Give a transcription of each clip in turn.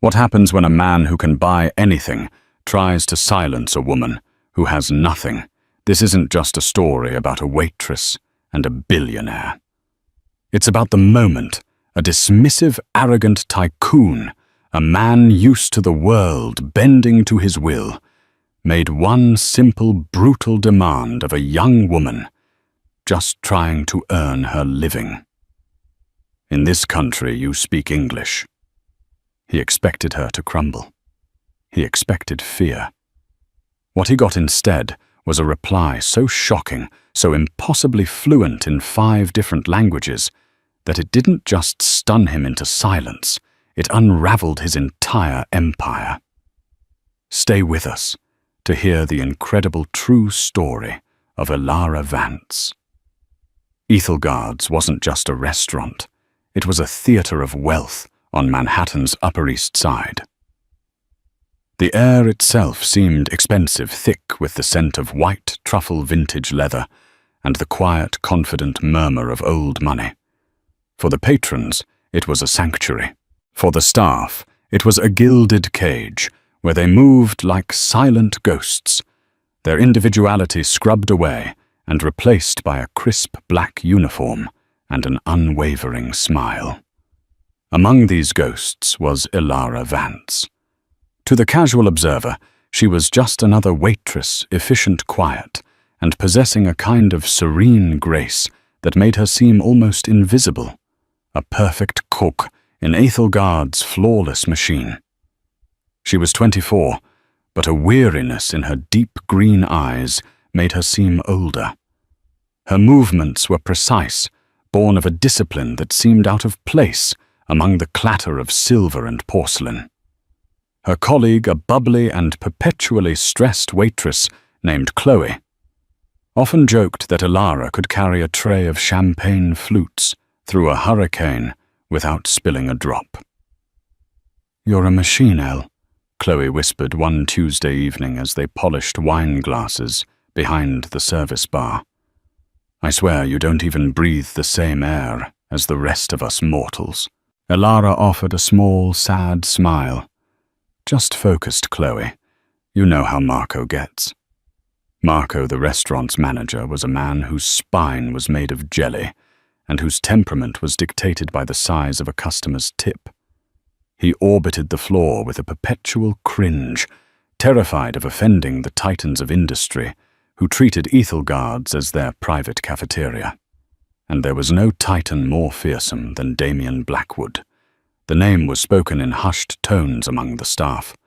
What happens when a man who can buy anything tries to silence a woman who has nothing? This isn't just a story about a waitress and a billionaire. It's about the moment a dismissive, arrogant tycoon, a man used to the world bending to his will, made one simple, brutal demand of a young woman just trying to earn her living. In this country, you speak English. He expected her to crumble. He expected fear. What he got instead was a reply so shocking, so impossibly fluent in 5 different languages, that it didn't just stun him into silence, it unraveled his entire empire. Stay with us to hear the incredible true story of Ilara Vance. Ethelgard's wasn't just a restaurant, it was a theater of wealth on Manhattan's Upper East Side. The air itself seemed expensive, thick with the scent of white truffle vintage leather and the quiet, confident murmur of old money. For the patrons, it was a sanctuary. For the staff, it was a gilded cage where they moved like silent ghosts, their individuality scrubbed away and replaced by a crisp black uniform and an unwavering smile. Among these ghosts was Ilara Vance. To the casual observer, she was just another waitress, efficient, quiet, and possessing a kind of serene grace that made her seem almost invisible, a perfect cook in Ethelgard's flawless machine. She was 24, but a weariness in her deep green eyes made her seem older. Her movements were precise, born of a discipline that seemed out of place among the clatter of silver and porcelain. Her colleague, a bubbly and perpetually stressed waitress named Chloe, often joked that Ilara could carry a tray of champagne flutes through a hurricane without spilling a drop. "You're a machine, Elle," Chloe whispered one Tuesday evening as they polished wine glasses behind the service bar. "I swear you don't even breathe the same air as the rest of us mortals." Ilara offered a small, sad smile. "Just focused, Chloe. You know how Marco gets." Marco, the restaurant's manager, was a man whose spine was made of jelly and whose temperament was dictated by the size of a customer's tip. He orbited the floor with a perpetual cringe, terrified of offending the titans of industry who treated Ethelgard's as their private cafeteria. And there was no titan more fearsome than Damian Blackwood. The name was spoken in hushed tones among the staff.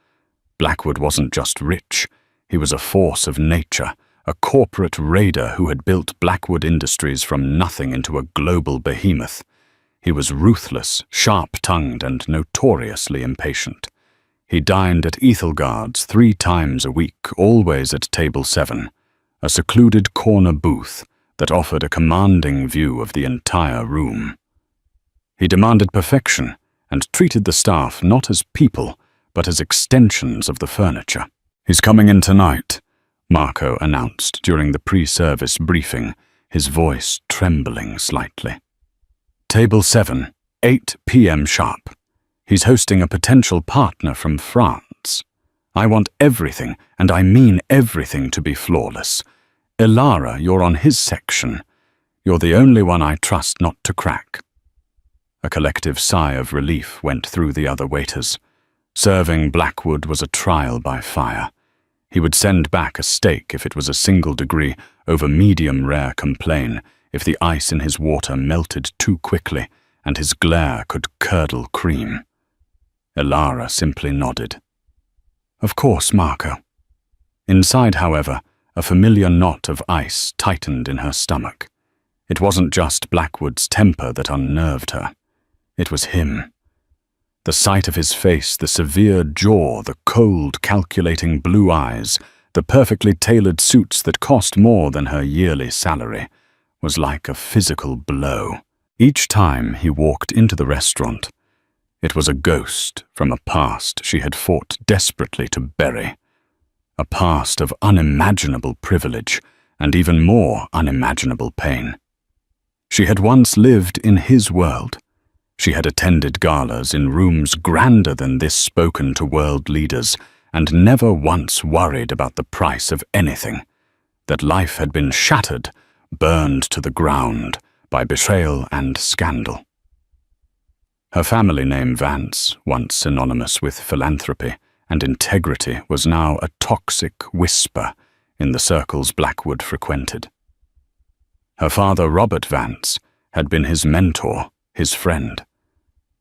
Blackwood wasn't just rich, he was a force of nature, a corporate raider who had built Blackwood Industries from nothing into a global behemoth. He was ruthless, sharp-tongued, and notoriously impatient. He dined at Ethelgard's 3 times a week, always at table 7, a secluded corner booth that offered a commanding view of the entire room. He demanded perfection and treated the staff not as people, but as extensions of the furniture. "He's coming in tonight," Marco announced during the pre-service briefing, his voice trembling slightly. "Table 7, 8 p.m. sharp. He's hosting a potential partner from France. I want everything, and I mean everything, to be flawless. Ilara, you're on his section. You're the only one I trust not to crack." A collective sigh of relief went through the other waiters. Serving Blackwood was a trial by fire. He would send back a steak if it was a single degree over medium-rare complain, if the ice in his water melted too quickly and his glare could curdle cream. Ilara simply nodded. "Of course, Marco." Inside, however, a familiar knot of ice tightened in her stomach. It wasn't just Blackwood's temper that unnerved her. It was him. The sight of his face, the severe jaw, the cold, calculating blue eyes, the perfectly tailored suits that cost more than her yearly salary, was like a physical blow. Each time he walked into the restaurant, it was a ghost from a past she had fought desperately to bury. A past of unimaginable privilege and even more unimaginable pain. She had once lived in his world, She had attended galas in rooms grander than this spoken to world leaders and never once worried about the price of anything. That life had been shattered, burned to the ground by betrayal and scandal. Her family name Vance, once synonymous with philanthropy and integrity, was now a toxic whisper in the circles Blackwood frequented. Her father, Robert Vance, had been his mentor, his friend,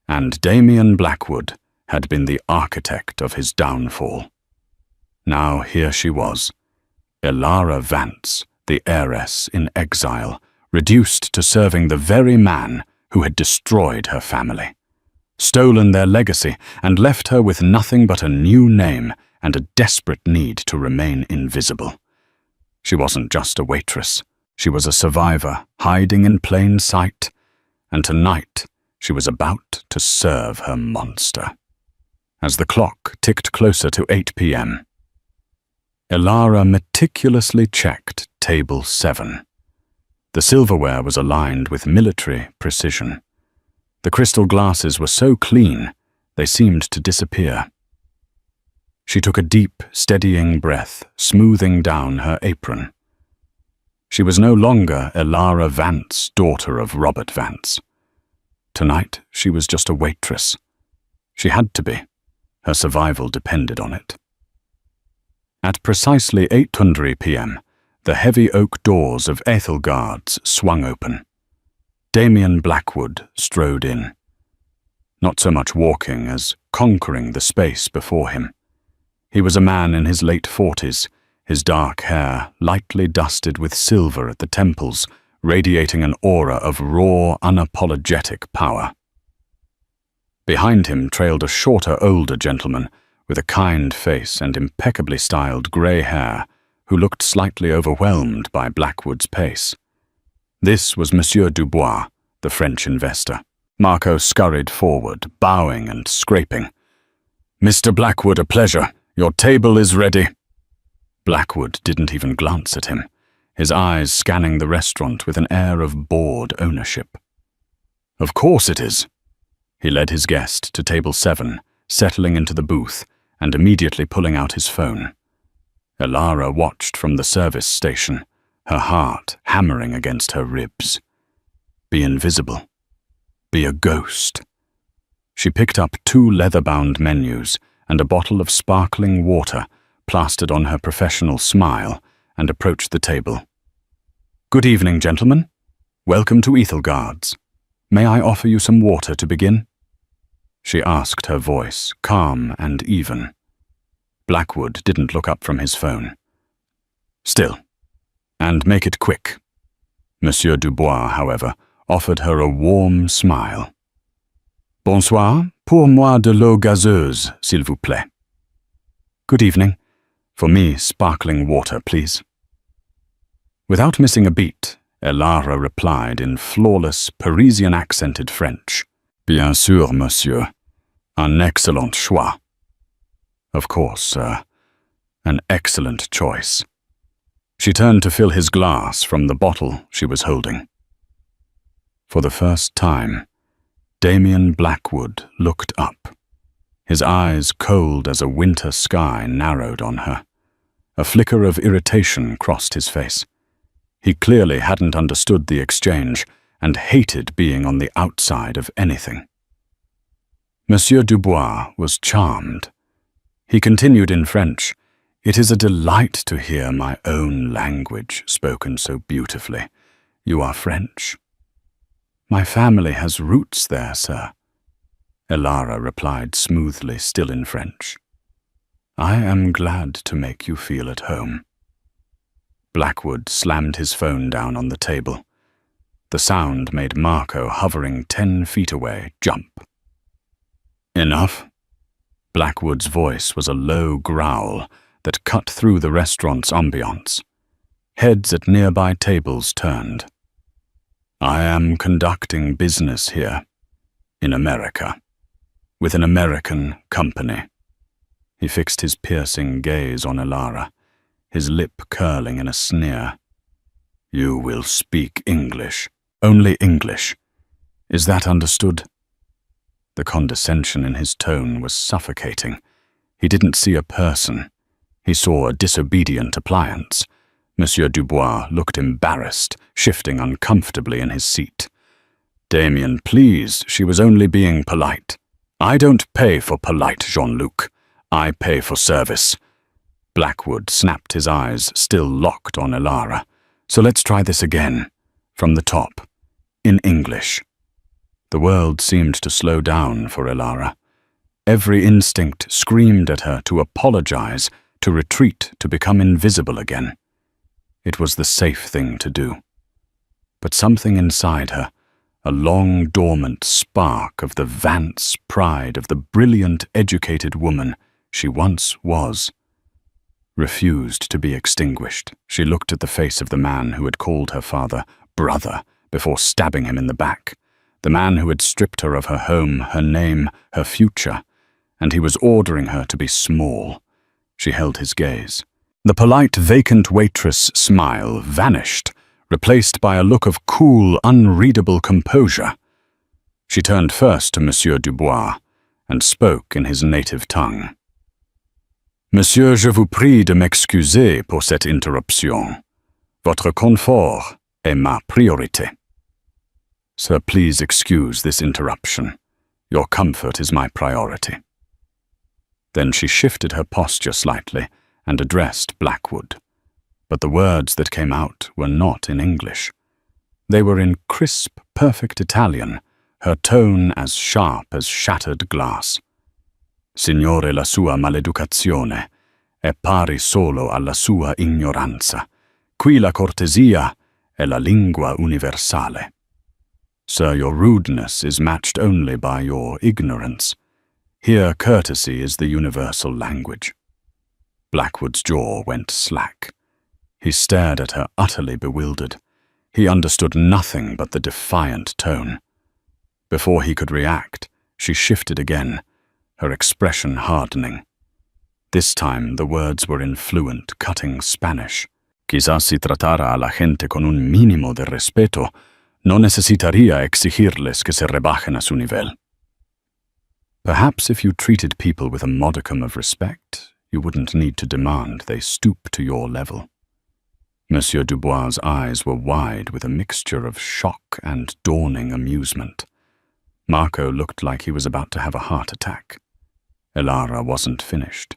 and Damien Blackwood had been the architect of his downfall. Now here she was, Elara Vance, the heiress in exile, reduced to serving the very man who had destroyed her family, stolen their legacy, and left her with nothing but a new name and a desperate need to remain invisible. She wasn't just a waitress. She was a survivor, hiding in plain sight, and tonight she was about to serve her monster. As the clock ticked closer to 8 p.m., Elara meticulously checked table 7. The silverware was aligned with military precision. The crystal glasses were so clean, they seemed to disappear. She took a deep, steadying breath, smoothing down her apron. She was no longer Elara Vance, daughter of Robert Vance. Tonight, she was just a waitress. She had to be. Her survival depended on it. At precisely 8:20 p.m., the heavy oak doors of Ethelgard's swung open. Damien Blackwood strode in, not so much walking as conquering the space before him. He was a man in his late 40s, his dark hair lightly dusted with silver at the temples, radiating an aura of raw, unapologetic power. Behind him trailed a shorter, older gentleman with a kind face and impeccably styled grey hair, who looked slightly overwhelmed by Blackwood's pace. This was Monsieur Dubois, the French investor. Marco scurried forward, bowing and scraping. "Mr. Blackwood, a pleasure. Your table is ready." Blackwood didn't even glance at him, his eyes scanning the restaurant with an air of bored ownership. "Of course it is." He led his guest to table 7, settling into the booth and immediately pulling out his phone. Elara watched from the service station, her heart hammering against her ribs. Be invisible. Be a ghost. She picked up 2 leather-bound menus and a bottle of sparkling water plastered on her professional smile and approached the table. "Good evening, gentlemen. Welcome to Ethelgard's. May I offer you some water to begin?" She asked, her voice calm and even. Blackwood didn't look up from his phone. "Still. And make it quick." Monsieur Dubois, however, offered her a warm smile. "Bonsoir, pour moi de l'eau gazeuse, s'il vous plaît." "Good evening. For me, sparkling water, please." Without missing a beat, Elara replied in flawless, Parisian-accented French. "Bien sûr, monsieur. Un excellent choix." "Of course, sir. An excellent choice." She turned to fill his glass from the bottle she was holding. For the first time, Damien Blackwood looked up. His eyes, cold as a winter sky, narrowed on her. A flicker of irritation crossed his face. He clearly hadn't understood the exchange and hated being on the outside of anything. Monsieur Dubois was charmed. He continued in French, "It is a delight to hear my own language spoken so beautifully. You are French?" "My family has roots there, sir," Elara replied smoothly, still in French. "I am glad to make you feel at home." Blackwood slammed his phone down on the table. The sound made Marco, hovering 10 feet away, jump. "Enough?" Blackwood's voice was a low growl that cut through the restaurant's ambiance. Heads at nearby tables turned. "I am conducting business here, in America, with an American company." He fixed his piercing gaze on Elara, his lip curling in a sneer. "You will speak English. Only English. Is that understood?" The condescension in his tone was suffocating. He didn't see a person. He saw a disobedient appliance. Monsieur Dubois looked embarrassed, shifting uncomfortably in his seat. "Damien, please, she was only being polite." "I don't pay for polite, Jean-Luc. I pay for service." Blackwood snapped his eyes, still locked on Elara. "So let's try this again. From the top. In English." The world seemed to slow down for Elara. Every instinct screamed at her to apologize, to retreat, to become invisible again. It was the safe thing to do. But something inside her, a long dormant spark of the Vance pride of the brilliant, educated woman she once was, refused to be extinguished. She looked at the face of the man who had called her father brother before stabbing him in the back, the man who had stripped her of her home, her name, her future, and he was ordering her to be small. She held his gaze. The polite, vacant waitress smile vanished, replaced by a look of cool, unreadable composure. She turned first to Monsieur Dubois and spoke in his native tongue. "Monsieur, je vous prie de m'excuser pour cette interruption. Votre confort est ma priorité." "Sir, please excuse this interruption. Your comfort is my priority." Then she shifted her posture slightly and addressed Blackwood. But the words that came out were not in English. They were in crisp, perfect Italian, her tone as sharp as shattered glass. "Signore, la sua maleducazione è pari solo alla sua ignoranza. Qui la cortesia è la lingua universale." "Sir, your rudeness is matched only by your ignorance. Here courtesy is the universal language." Blackwood's jaw went slack. He stared at her, utterly bewildered. He understood nothing but the defiant tone. Before he could react, she shifted again, her expression hardening. This time the words were in fluent, cutting Spanish. "Quizás si tratara a la gente con un mínimo de respeto, no necesitaría exigirles que se rebajen a su nivel." Perhaps if you treated people with a modicum of respect, you wouldn't need to demand they stoop to your level. Monsieur Dubois' eyes were wide with a mixture of shock and dawning amusement. Marco looked like he was about to have a heart attack. Elara wasn't finished.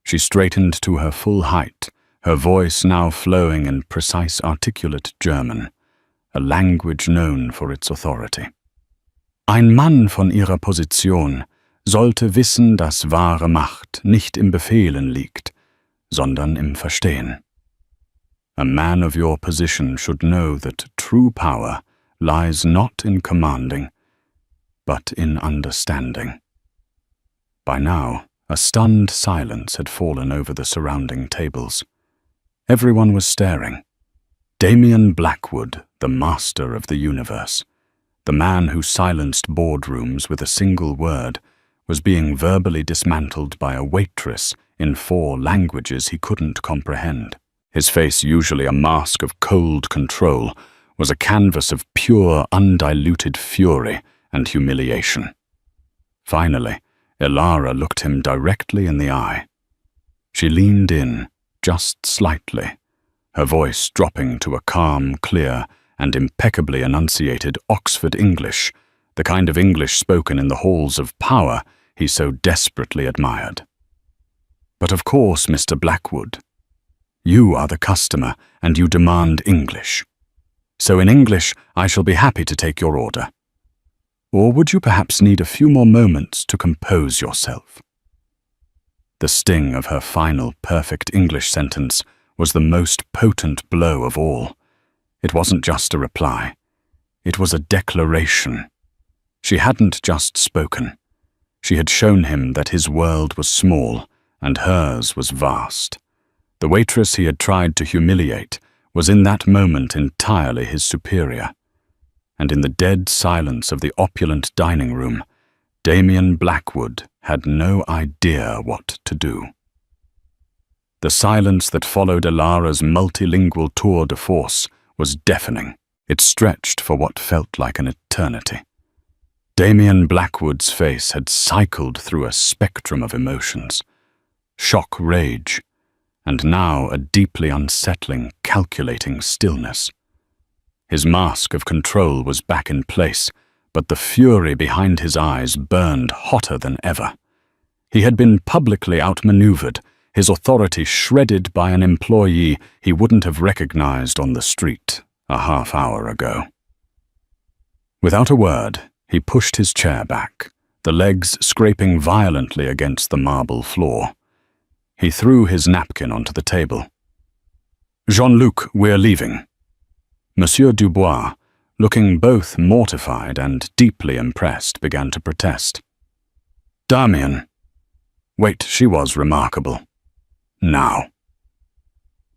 She straightened to her full height, her voice now flowing in precise, articulate German, a language known for its authority. "Ein Mann von ihrer Position sollte wissen, dass wahre Macht nicht im Befehlen liegt, sondern im Verstehen. A man of your position should know that true power lies not in commanding, but in understanding." By now, a stunned silence had fallen over the surrounding tables. Everyone was staring. Damien Blackwood, the master of the universe, the man who silenced boardrooms with a single word, was being verbally dismantled by a waitress in 4 languages he couldn't comprehend. His face, usually a mask of cold control, was a canvas of pure, undiluted fury and humiliation. Finally, Elara looked him directly in the eye. She leaned in, just slightly, her voice dropping to a calm, clear, and impeccably enunciated Oxford English, the kind of English spoken in the halls of power he so desperately admired. "But of course, Mr. Blackwood, you are the customer and you demand English. So in English, I shall be happy to take your order. Or would you perhaps need a few more moments to compose yourself?" The sting of her final perfect English sentence was the most potent blow of all. It wasn't just a reply. It was a declaration. She hadn't just spoken. She had shown him that his world was small and hers was vast. The waitress he had tried to humiliate was in that moment entirely his superior. And in the dead silence of the opulent dining room, Damien Blackwood had no idea what to do. The silence that followed Elara's multilingual tour de force was deafening. It stretched for what felt like an eternity. Damien Blackwood's face had cycled through a spectrum of emotions. Shock, rage, and now a deeply unsettling, calculating stillness. His mask of control was back in place, but the fury behind his eyes burned hotter than ever. He had been publicly outmaneuvered, his authority shredded by an employee he wouldn't have recognized on the street a half-hour ago. Without a word, he pushed his chair back, the legs scraping violently against the marble floor. He threw his napkin onto the table. "Jean-Luc, we're leaving." Monsieur Dubois, looking both mortified and deeply impressed, began to protest. "Damien." Wait, she was remarkable. "Now."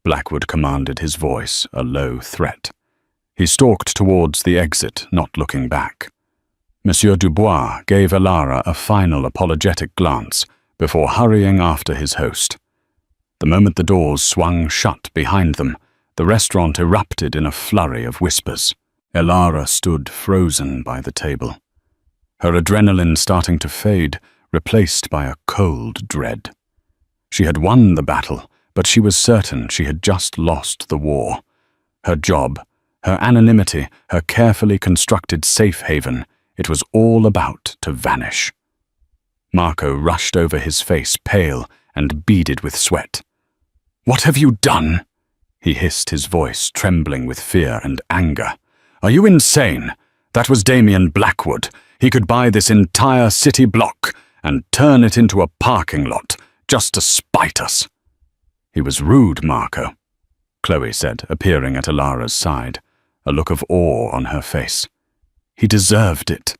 Blackwood commanded his voice, a low threat. He stalked towards the exit, not looking back. Monsieur Dubois gave Elara a final apologetic glance before hurrying after his host. The moment the doors swung shut behind them, the restaurant erupted in a flurry of whispers. Elara stood frozen by the table, her adrenaline starting to fade, replaced by a cold dread. She had won the battle, but she was certain she had just lost the war. Her job, her anonymity, her carefully constructed safe haven, it was all about to vanish. Marco rushed over his face, pale and beaded with sweat. "What have you done?" he hissed, his voice trembling with fear and anger. "Are you insane? That was Damien Blackwood. He could buy this entire city block and turn it into a parking lot just to spite us." "He was rude, Marco," Chloe said, appearing at Elara's side, a look of awe on her face. "He deserved it.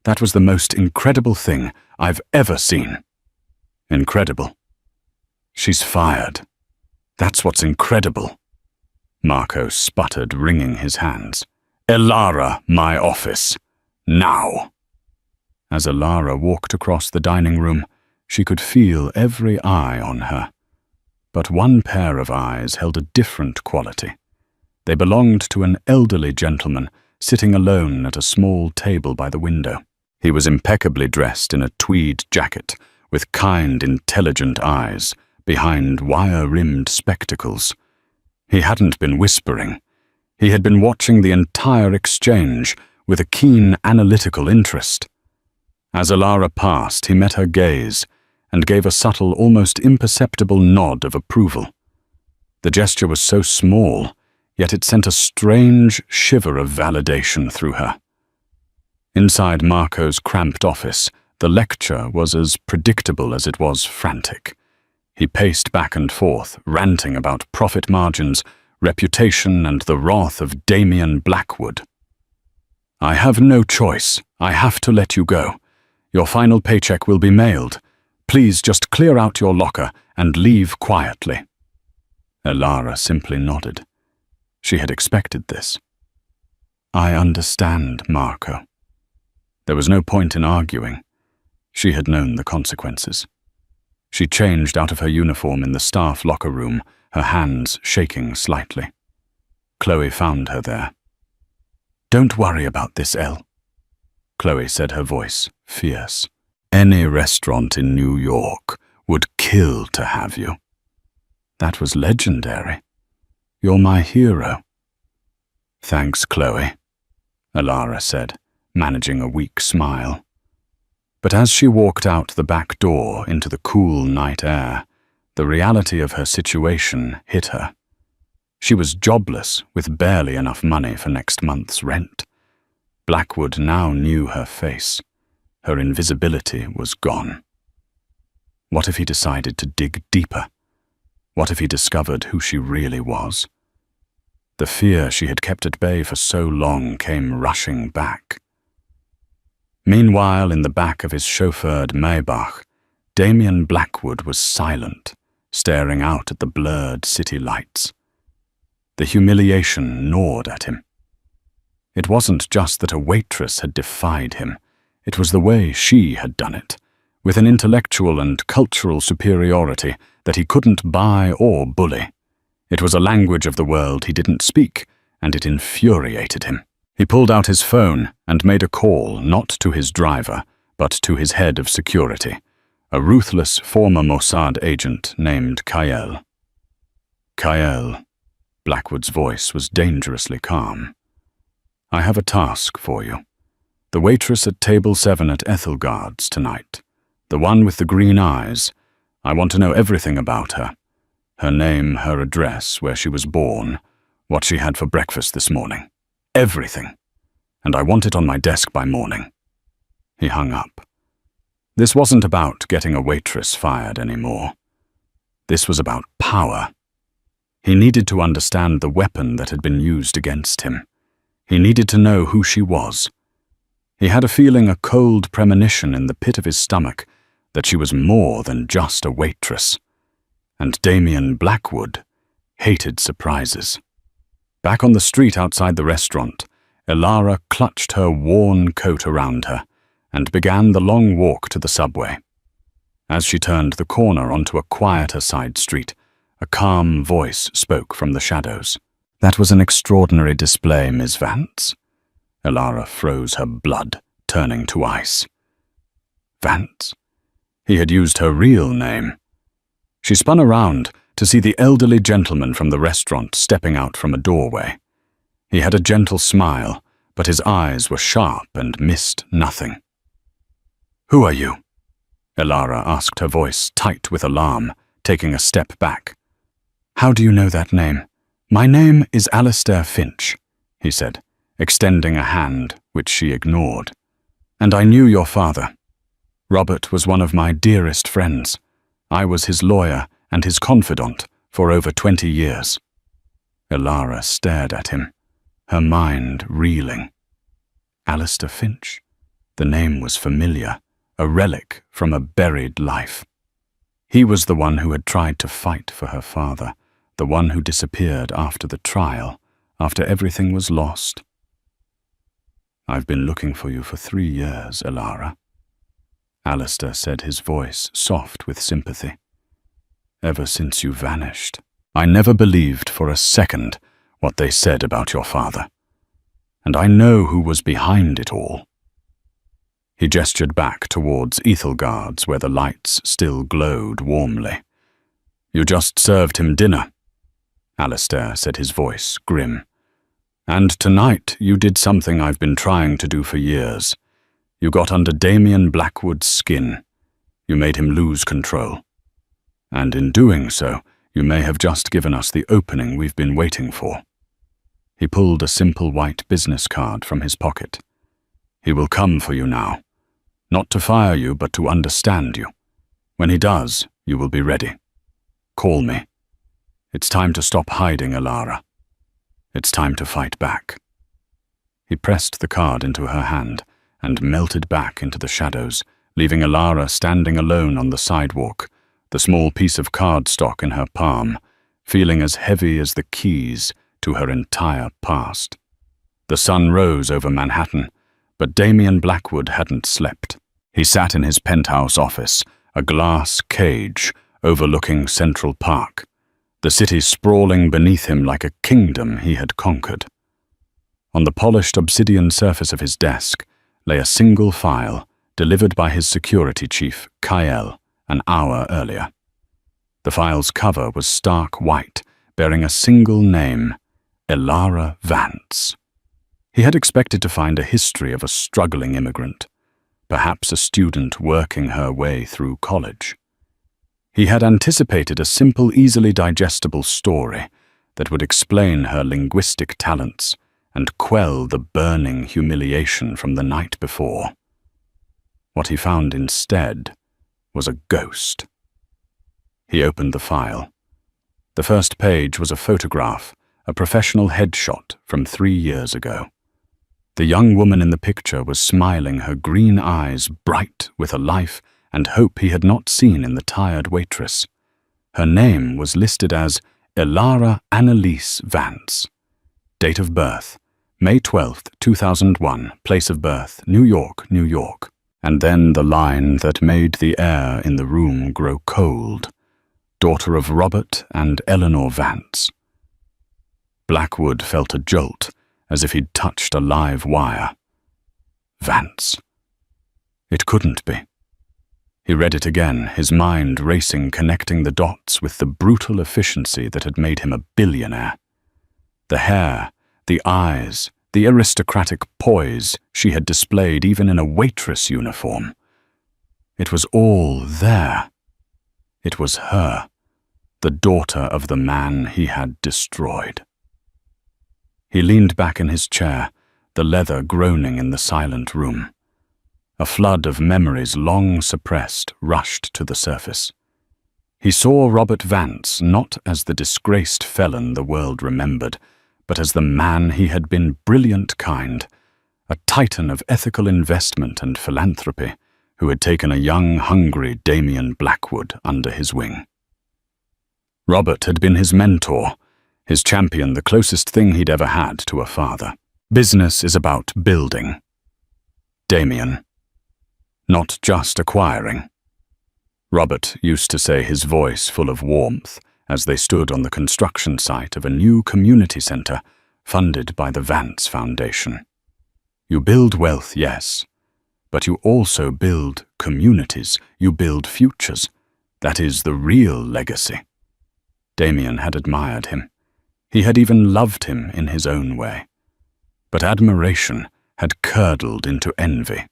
That was the most incredible thing I've ever seen." "Incredible? She's fired. That's what's incredible." Marco sputtered, wringing his hands. "Elara, my office. Now." As Elara walked across the dining room, she could feel every eye on her. But one pair of eyes held a different quality. They belonged to an elderly gentleman sitting alone at a small table by the window. He was impeccably dressed in a tweed jacket, with kind, intelligent eyes behind wire-rimmed spectacles. He hadn't been whispering. He had been watching the entire exchange with a keen, analytical interest. As Elara passed, he met her gaze and gave a subtle, almost imperceptible nod of approval. The gesture was so small, yet it sent a strange shiver of validation through her. Inside Marco's cramped office, the lecture was as predictable as it was frantic. He paced back and forth, ranting about profit margins, reputation, and the wrath of Damien Blackwood. "I have no choice. I have to let you go. Your final paycheck will be mailed. Please just clear out your locker and leave quietly." Elara simply nodded. She had expected this. "I understand, Marco." There was no point in arguing. She had known the consequences. She changed out of her uniform in the staff locker room, her hands shaking slightly. Chloe found her there. "Don't worry about this, Elle," Chloe said, her voice fierce. "Any restaurant in New York would kill to have you." "That was legendary. You're my hero." "Thanks, Chloe," Elara said, managing a weak smile. But as she walked out the back door into the cool night air, the reality of her situation hit her. She was jobless, with barely enough money for next month's rent. Blackwood now knew her face. Her invisibility was gone. What if he decided to dig deeper? What if he discovered who she really was? The fear she had kept at bay for so long came rushing back. Meanwhile, in the back of his chauffeured Maybach, Damien Blackwood was silent, staring out at the blurred city lights. The humiliation gnawed at him. It wasn't just that a waitress had defied him. It was the way she had done it, with an intellectual and cultural superiority that he couldn't buy or bully. It was a language of the world he didn't speak, and it infuriated him. He pulled out his phone and made a call not to his driver, but to his head of security, a ruthless former Mossad agent named Kyle. Kyle, Blackwood's voice was dangerously calm. I have a task for you. The waitress at table 7 at Ethelgard's tonight. The one with the green eyes. I want to know everything about her. Her name, her address, where she was born, what she had for breakfast this morning. Everything. And I want it on my desk by morning. He hung up. This wasn't about getting a waitress fired anymore. This was about power. He needed to understand the weapon that had been used against him. He needed to know who she was. He had a feeling, a cold premonition in the pit of his stomach, that she was more than just a waitress. And Damien Blackwood hated surprises. Back on the street outside the restaurant, Elara clutched her worn coat around her and began the long walk to the subway. As she turned the corner onto a quieter side street, a calm voice spoke from the shadows. That was an extraordinary display, Miss Vance. Elara froze her blood, turning to ice. Vance? He had used her real name. She spun around to see the elderly gentleman from the restaurant stepping out from a doorway. He had a gentle smile, but his eyes were sharp and missed nothing. Who are you? Elara asked, her voice tight with alarm, taking a step back. How do you know that name? My name is Alistair Finch, he said, extending a hand which she ignored. And I knew your father. Robert was one of my dearest friends. I was his lawyer and his confidant for over 20 years. Elara stared at him, her mind reeling. Alistair Finch? The name was familiar, a relic from a buried life. He was the one who had tried to fight for her father, the one who disappeared after the trial, after everything was lost. I've been looking for you for 3 years, Elara. Alistair said, his voice soft with sympathy. Ever since you vanished, I never believed for a second what they said about your father. And I know who was behind it all. He gestured back towards Ethelgard's, where the lights still glowed warmly. You just served him dinner, Alistair said, his voice grim. And tonight you did something I've been trying to do for years. You got under Damien Blackwood's skin. You made him lose control. And in doing so, you may have just given us the opening we've been waiting for. He pulled a simple white business card from his pocket. He will come for you now. Not to fire you, but to understand you. When he does, you will be ready. Call me. It's time to stop hiding, Elara. It's time to fight back. He pressed the card into her hand and melted back into the shadows, leaving Elara standing alone on the sidewalk, the small piece of cardstock in her palm, feeling as heavy as the keys to her entire past. The sun rose over Manhattan, but Damien Blackwood hadn't slept. He sat in his penthouse office, a glass cage overlooking Central Park, the city sprawling beneath him like a kingdom he had conquered. On the polished obsidian surface of his desk lay a single file delivered by his security chief, Kyle, an hour earlier. The file's cover was stark white, bearing a single name, Elara Vance. He had expected to find a history of a struggling immigrant, perhaps a student working her way through college. He had anticipated a simple, easily digestible story that would explain her linguistic talents and quell the burning humiliation from the night before. What he found instead was a ghost. He opened the file. The first page was a photograph, a professional headshot from 3 years ago. The young woman in the picture was smiling, her green eyes bright with a life and hope he had not seen in the tired waitress. Her name was listed as Elara Annalise Vance. Date of birth, May 12th, 2001, place of birth, New York, New York. And then the line that made the air in the room grow cold. Daughter of Robert and Eleanor Vance. Blackwood felt a jolt as if he'd touched a live wire. Vance. It couldn't be. He read it again, his mind racing, connecting the dots with the brutal efficiency that had made him a billionaire. The hair, the eyes, the aristocratic poise she had displayed even in a waitress uniform. It was all there. It was her, the daughter of the man he had destroyed. He leaned back in his chair, the leather groaning in the silent room. A flood of memories long suppressed rushed to the surface. He saw Robert Vance not as the disgraced felon the world remembered, but as the man he had been, brilliant kind, a titan of ethical investment and philanthropy, who had taken a young, hungry Damien Blackwood under his wing. Robert had been his mentor, his champion, the closest thing he'd ever had to a father. Business is about building. Damien. Not just acquiring. Robert used to say, his voice full of warmth, as they stood on the construction site of a new community center funded by the Vance Foundation. You build wealth, yes, but you also build communities, you build futures. That is the real legacy. Damien had admired him. He had even loved him in his own way. But admiration had curdled into envy.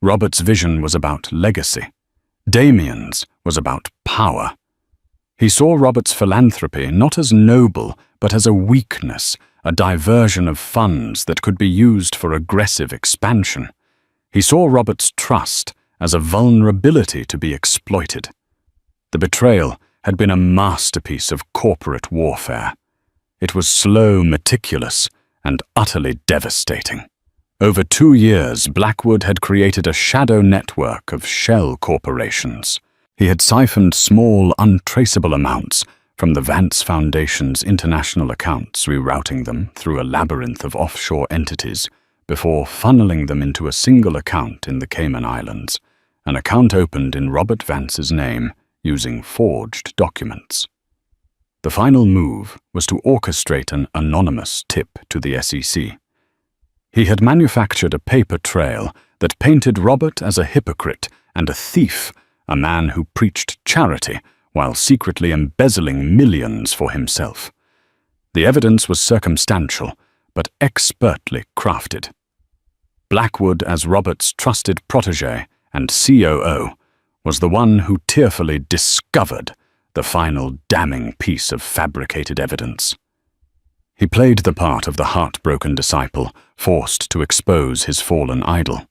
Robert's vision was about legacy. Damien's was about power. He saw Robert's philanthropy not as noble, but as a weakness, a diversion of funds that could be used for aggressive expansion. He saw Robert's trust as a vulnerability to be exploited. The betrayal had been a masterpiece of corporate warfare. It was slow, meticulous, and utterly devastating. Over 2 years, Blackwood had created a shadow network of shell corporations. He had siphoned small, untraceable amounts from the Vance Foundation's international accounts, rerouting them through a labyrinth of offshore entities before funneling them into a single account in the Cayman Islands, an account opened in Robert Vance's name using forged documents. The final move was to orchestrate an anonymous tip to the SEC. He had manufactured a paper trail that painted Robert as a hypocrite and a thief, a man who preached charity while secretly embezzling millions for himself. The evidence was circumstantial, but expertly crafted. Blackwood, as Robert's trusted protege and COO, was the one who tearfully discovered the final damning piece of fabricated evidence. He played the part of the heartbroken disciple, forced to expose his fallen idol.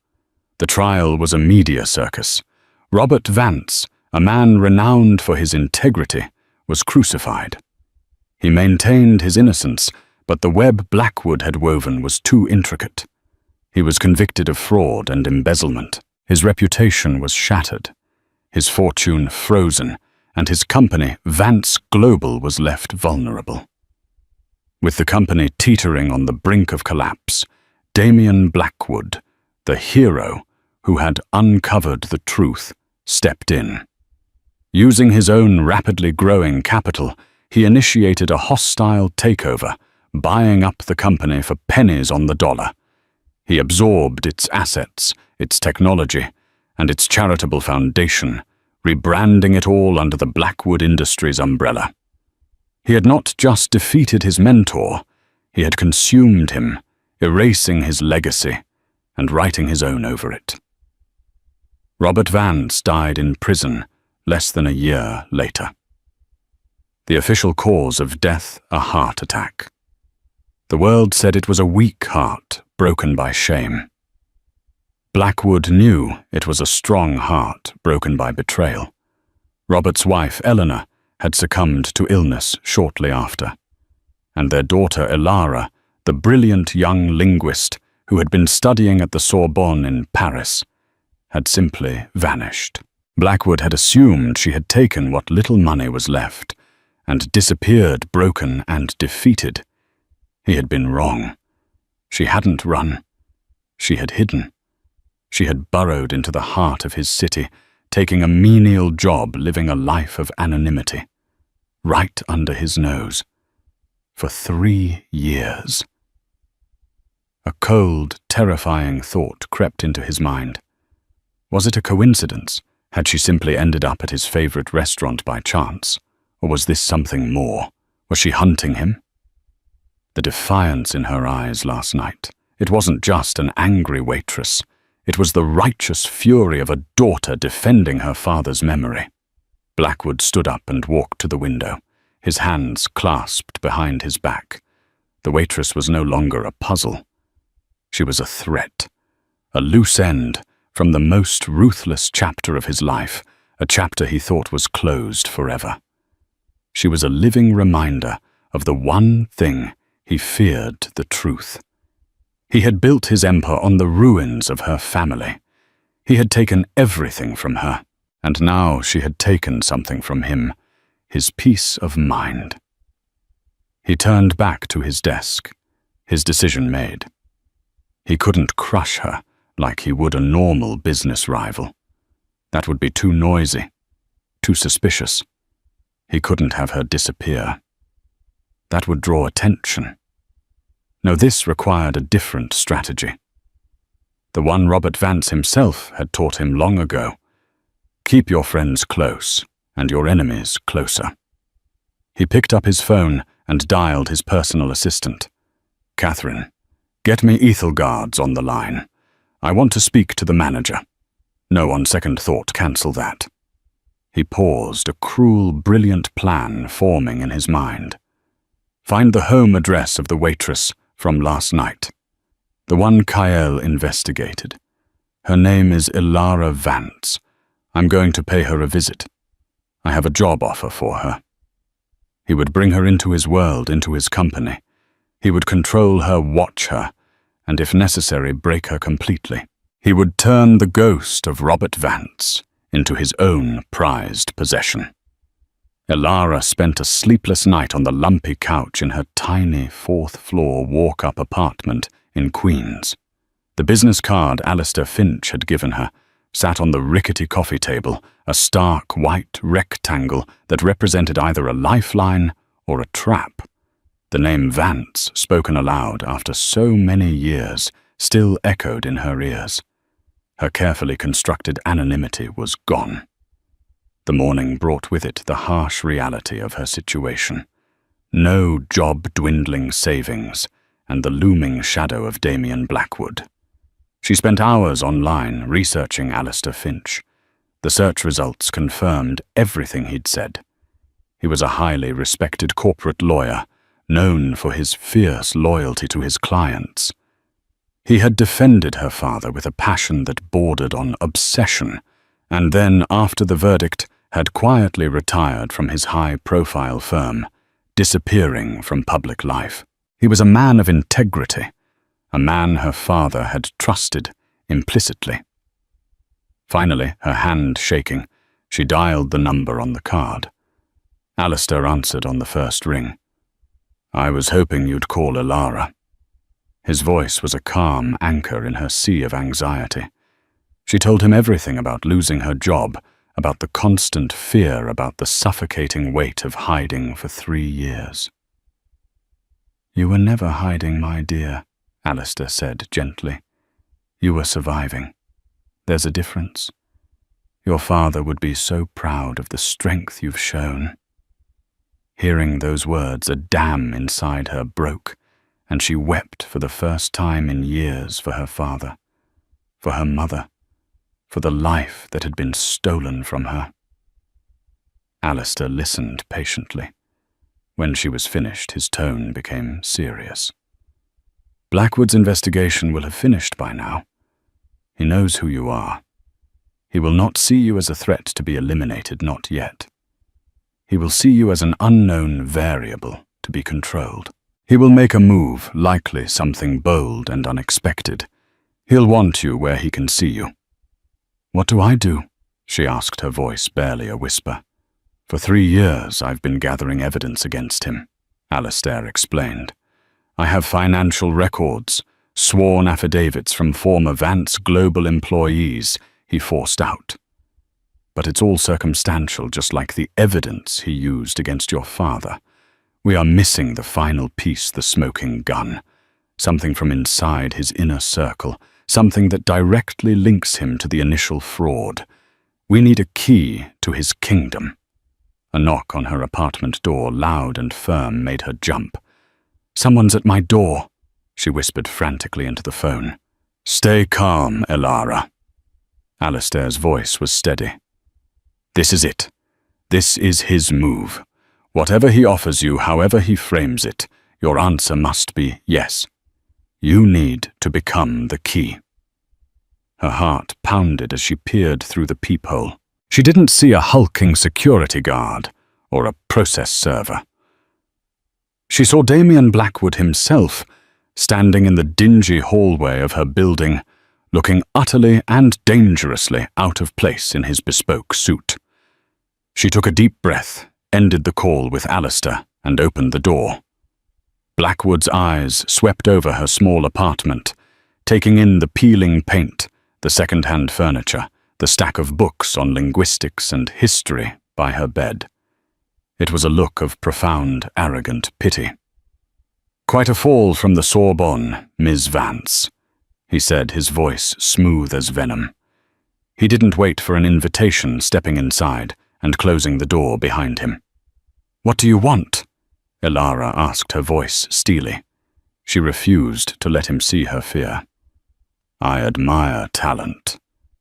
The trial was a media circus. Robert Vance, a man renowned for his integrity, was crucified. He maintained his innocence, but the web Blackwood had woven was too intricate. He was convicted of fraud and embezzlement. His reputation was shattered, his fortune frozen, and his company, Vance Global, was left vulnerable. With the company teetering on the brink of collapse, Damien Blackwood, the hero who had uncovered the truth, stepped in. Using his own rapidly growing capital, he initiated a hostile takeover, buying up the company for pennies on the dollar. He absorbed its assets, its technology, and its charitable foundation, rebranding it all under the Blackwood Industries umbrella. He had not just defeated his mentor, he had consumed him, erasing his legacy and writing his own over it. Robert Vance died in prison less than a year later. The official cause of death, a heart attack. The world said it was a weak heart, broken by shame. Blackwood knew it was a strong heart, broken by betrayal. Robert's wife, Eleanor, had succumbed to illness shortly after, and their daughter, Elara, the brilliant young linguist who had been studying at the Sorbonne in Paris, had simply vanished. Blackwood had assumed she had taken what little money was left and disappeared broken and defeated. He had been wrong. She hadn't run. She had hidden. She had burrowed into the heart of his city, taking a menial job, living a life of anonymity, right under his nose, for 3 years. A cold, terrifying thought crept into his mind. Was it a coincidence? Had she simply ended up at his favorite restaurant by chance? Or was this something more? Was she hunting him? The defiance in her eyes last night. It wasn't just an angry waitress. It was the righteous fury of a daughter defending her father's memory. Blackwood stood up and walked to the window, his hands clasped behind his back. The waitress was no longer a puzzle. She was a threat, a loose end from the most ruthless chapter of his life, a chapter he thought was closed forever. She was a living reminder of the one thing he feared, the truth. He had built his empire on the ruins of her family. He had taken everything from her, and now she had taken something from him, his peace of mind. He turned back to his desk, his decision made. He couldn't crush her like he would a normal business rival. That would be too noisy, too suspicious. He couldn't have her disappear. That would draw attention. No, this required a different strategy. The one Robert Vance himself had taught him long ago. Keep your friends close and your enemies closer. He picked up his phone and dialed his personal assistant. Catherine, get me Ethelgard's on the line. I want to speak to the manager. No, on second thought, cancel that. He paused, a cruel, brilliant plan forming in his mind. Find the home address of the waitress from last night. The one Kyle investigated. Her name is Ilara Vance. I'm going to pay her a visit. I have a job offer for her. He would bring her into his world, into his company. He would control her, watch her, and if necessary, break her completely. He would turn the ghost of Robert Vance into his own prized possession. Ilara spent a sleepless night on the lumpy couch in her tiny fourth-floor walk-up apartment in Queens. The business card Alistair Finch had given her sat on the rickety coffee table, a stark white rectangle that represented either a lifeline or a trap. The name Vance, spoken aloud after so many years, still echoed in her ears. Her carefully constructed anonymity was gone. The morning brought with it the harsh reality of her situation. No job-dwindling savings, and the looming shadow of Damien Blackwood. She spent hours online researching Alistair Finch. The search results confirmed everything he'd said. He was a highly respected corporate lawyer, known for his fierce loyalty to his clients. He had defended her father with a passion that bordered on obsession, and then, after the verdict, had quietly retired from his high-profile firm, disappearing from public life. He was a man of integrity, a man her father had trusted implicitly. Finally, her hand shaking, she dialed the number on the card. Alistair answered on the first ring. I was hoping you'd call Ilara. His voice was a calm anchor in her sea of anxiety. She told him everything about losing her job, about the constant fear, about the suffocating weight of hiding for 3 years. You were never hiding, my dear, Alistair said gently. You were surviving. There's a difference. Your father would be so proud of the strength you've shown. Hearing those words, a dam inside her broke, and she wept for the first time in years for her father, for her mother, for the life that had been stolen from her. Alistair listened patiently. When she was finished, his tone became serious. Blackwood's investigation will have finished by now. He knows who you are. He will not see you as a threat to be eliminated, not yet. He will see you as an unknown variable to be controlled. He will make a move, likely something bold and unexpected. He'll want you where he can see you. What do I do? She asked, her voice barely a whisper. For 3 years I've been gathering evidence against him, Alistair explained. I have financial records, sworn affidavits from former Vance Global employees he forced out. But it's all circumstantial, just like the evidence he used against your father. We are missing the final piece, the smoking gun. something from inside his inner circle, something that directly links him to the initial fraud. We need a key to his kingdom. A knock on her apartment door, loud and firm, made her jump. "Someone's at my door," she whispered frantically into the phone. "Stay calm, Elara." Alistair's voice was steady. "This is it. This is his move. Whatever he offers you, however he frames it, your answer must be yes. You need to become the key." Her heart pounded as she peered through the peephole. She didn't see a hulking security guard or a process server. She saw Damian Blackwood himself, standing in the dingy hallway of her building, looking utterly and dangerously out of place in his bespoke suit. She took a deep breath, ended the call with Alistair, and opened the door. Blackwood's eyes swept over her small apartment, taking in the peeling paint, the second-hand furniture, the stack of books on linguistics and history by her bed. It was a look of profound, arrogant pity. "Quite a fall from the Sorbonne, Miss Vance," he said, his voice smooth as venom. He didn't wait for an invitation, stepping inside and closing the door behind him. "What do you want?" Elara asked, her voice steely. She refused to let him see her fear. "I admire talent,"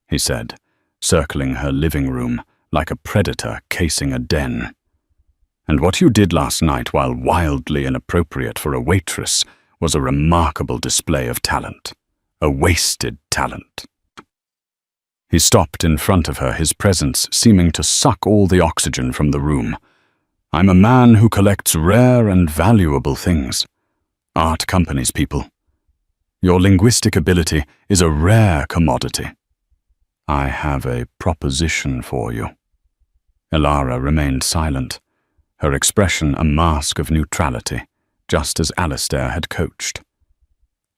he said, circling her living room like a predator casing a den. "And what you did last night, while wildly inappropriate for a waitress, was a remarkable display of talent. A wasted talent." He stopped in front of her, his presence seeming to suck all the oxygen from the room. "I'm a man who collects rare and valuable things. Art companies people. Your linguistic ability is a rare commodity. I have a proposition for you." Elara remained silent, her expression a mask of neutrality, just as Alistair had coached.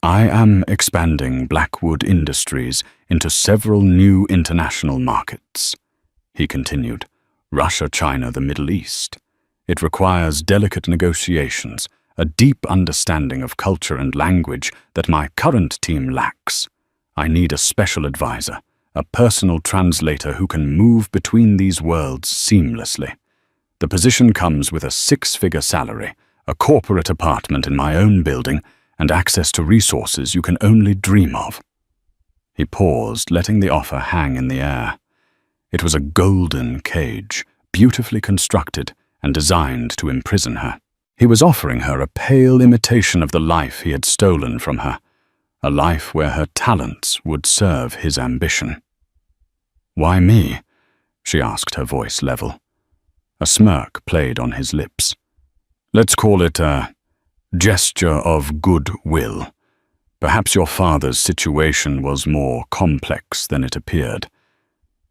"I am expanding Blackwood Industries into several new international markets," he continued. "Russia, China, the Middle East. It requires delicate negotiations, a deep understanding of culture and language that my current team lacks. I need a special advisor, a personal translator who can move between these worlds seamlessly. The position comes with a 6-figure salary, a corporate apartment in my own building, and access to resources you can only dream of." He paused, letting the offer hang in the air. It was a golden cage, beautifully constructed and designed to imprison her. He was offering her a pale imitation of the life he had stolen from her, a life where her talents would serve his ambition. "Why me?" she asked, her voice level. A smirk played on his lips. "Let's call it a gesture of goodwill. Perhaps your father's situation was more complex than it appeared.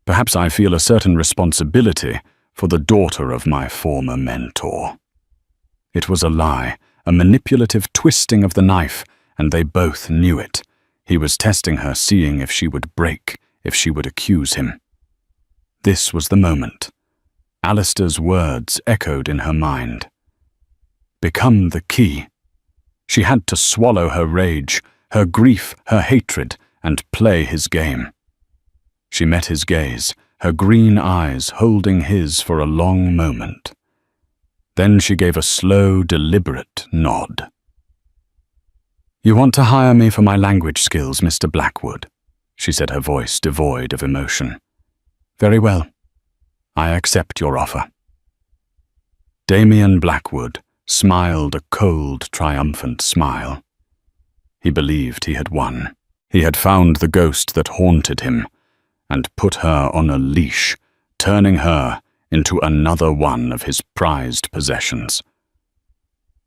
Perhaps I feel a certain responsibility for the daughter of my former mentor." It was a lie, a manipulative twisting of the knife, and they both knew it. He was testing her, seeing if she would break, if she would accuse him. This was the moment. Alistair's words echoed in her mind. Become the key. She had to swallow her rage, her grief, her hatred, and play his game. She met his gaze, her green eyes holding his for a long moment. Then she gave a slow, deliberate nod. "You want to hire me for my language skills, Mr. Blackwood," she said, her voice devoid of emotion. "Very well. I accept your offer." Damian Blackwood smiled a cold, triumphant smile. He believed he had won. He had found the ghost that haunted him and put her on a leash, turning her into another one of his prized possessions.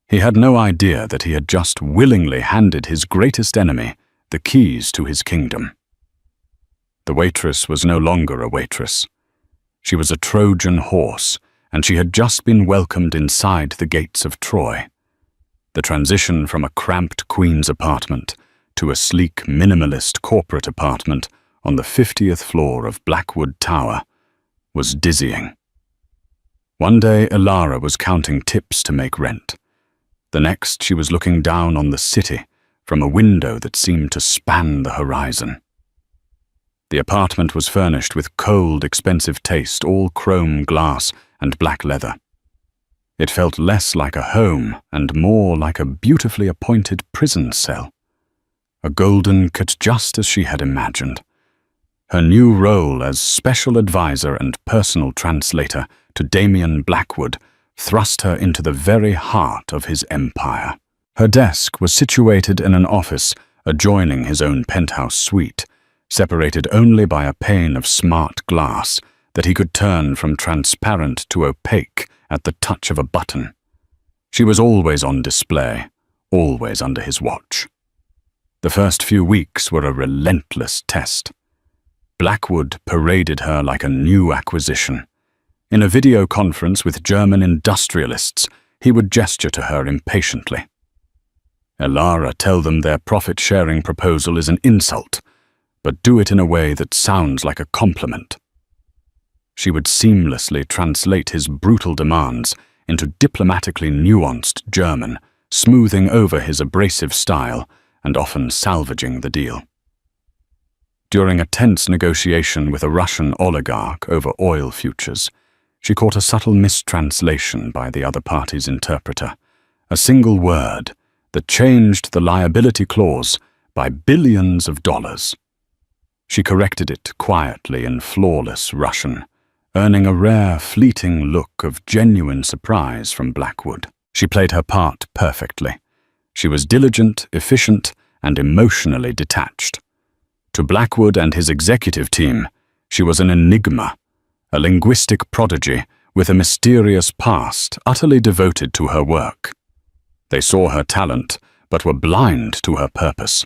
He had no idea that he had just willingly handed his greatest enemy the keys to his kingdom. The waitress was no longer a waitress. She was a Trojan horse, and she had just been welcomed inside the gates of Troy. The transition from a cramped queen's apartment to a sleek, minimalist corporate apartment on the 50th floor of Blackwood Tower was dizzying. One day, Elara was counting tips to make rent. The next, she was looking down on the city, from a window that seemed to span the horizon. The apartment was furnished with cold, expensive taste, all chrome glass and black leather. It felt less like a home and more like a beautifully appointed prison cell. A golden cut just as she had imagined. Her new role as special advisor and personal translator to Damien Blackwood thrust her into the very heart of his empire. Her desk was situated in an office adjoining his own penthouse suite, separated only by a pane of smart glass that he could turn from transparent to opaque at the touch of a button. She was always on display, always under his watch. The first few weeks were a relentless test. Blackwood paraded her like a new acquisition. In a video conference with German industrialists, he would gesture to her impatiently. "Elara, tell them their profit-sharing proposal is an insult, but do it in a way that sounds like a compliment." She would seamlessly translate his brutal demands into diplomatically nuanced German, smoothing over his abrasive style and often salvaging the deal. During a tense negotiation with a Russian oligarch over oil futures, she caught a subtle mistranslation by the other party's interpreter, a single word that changed the liability clause by billions of dollars. She corrected it quietly in flawless Russian, earning a rare, fleeting look of genuine surprise from Blackwood. She played her part perfectly. She was diligent, efficient, and emotionally detached. To Blackwood and his executive team, she was an enigma, a linguistic prodigy with a mysterious past utterly devoted to her work. They saw her talent, but were blind to her purpose.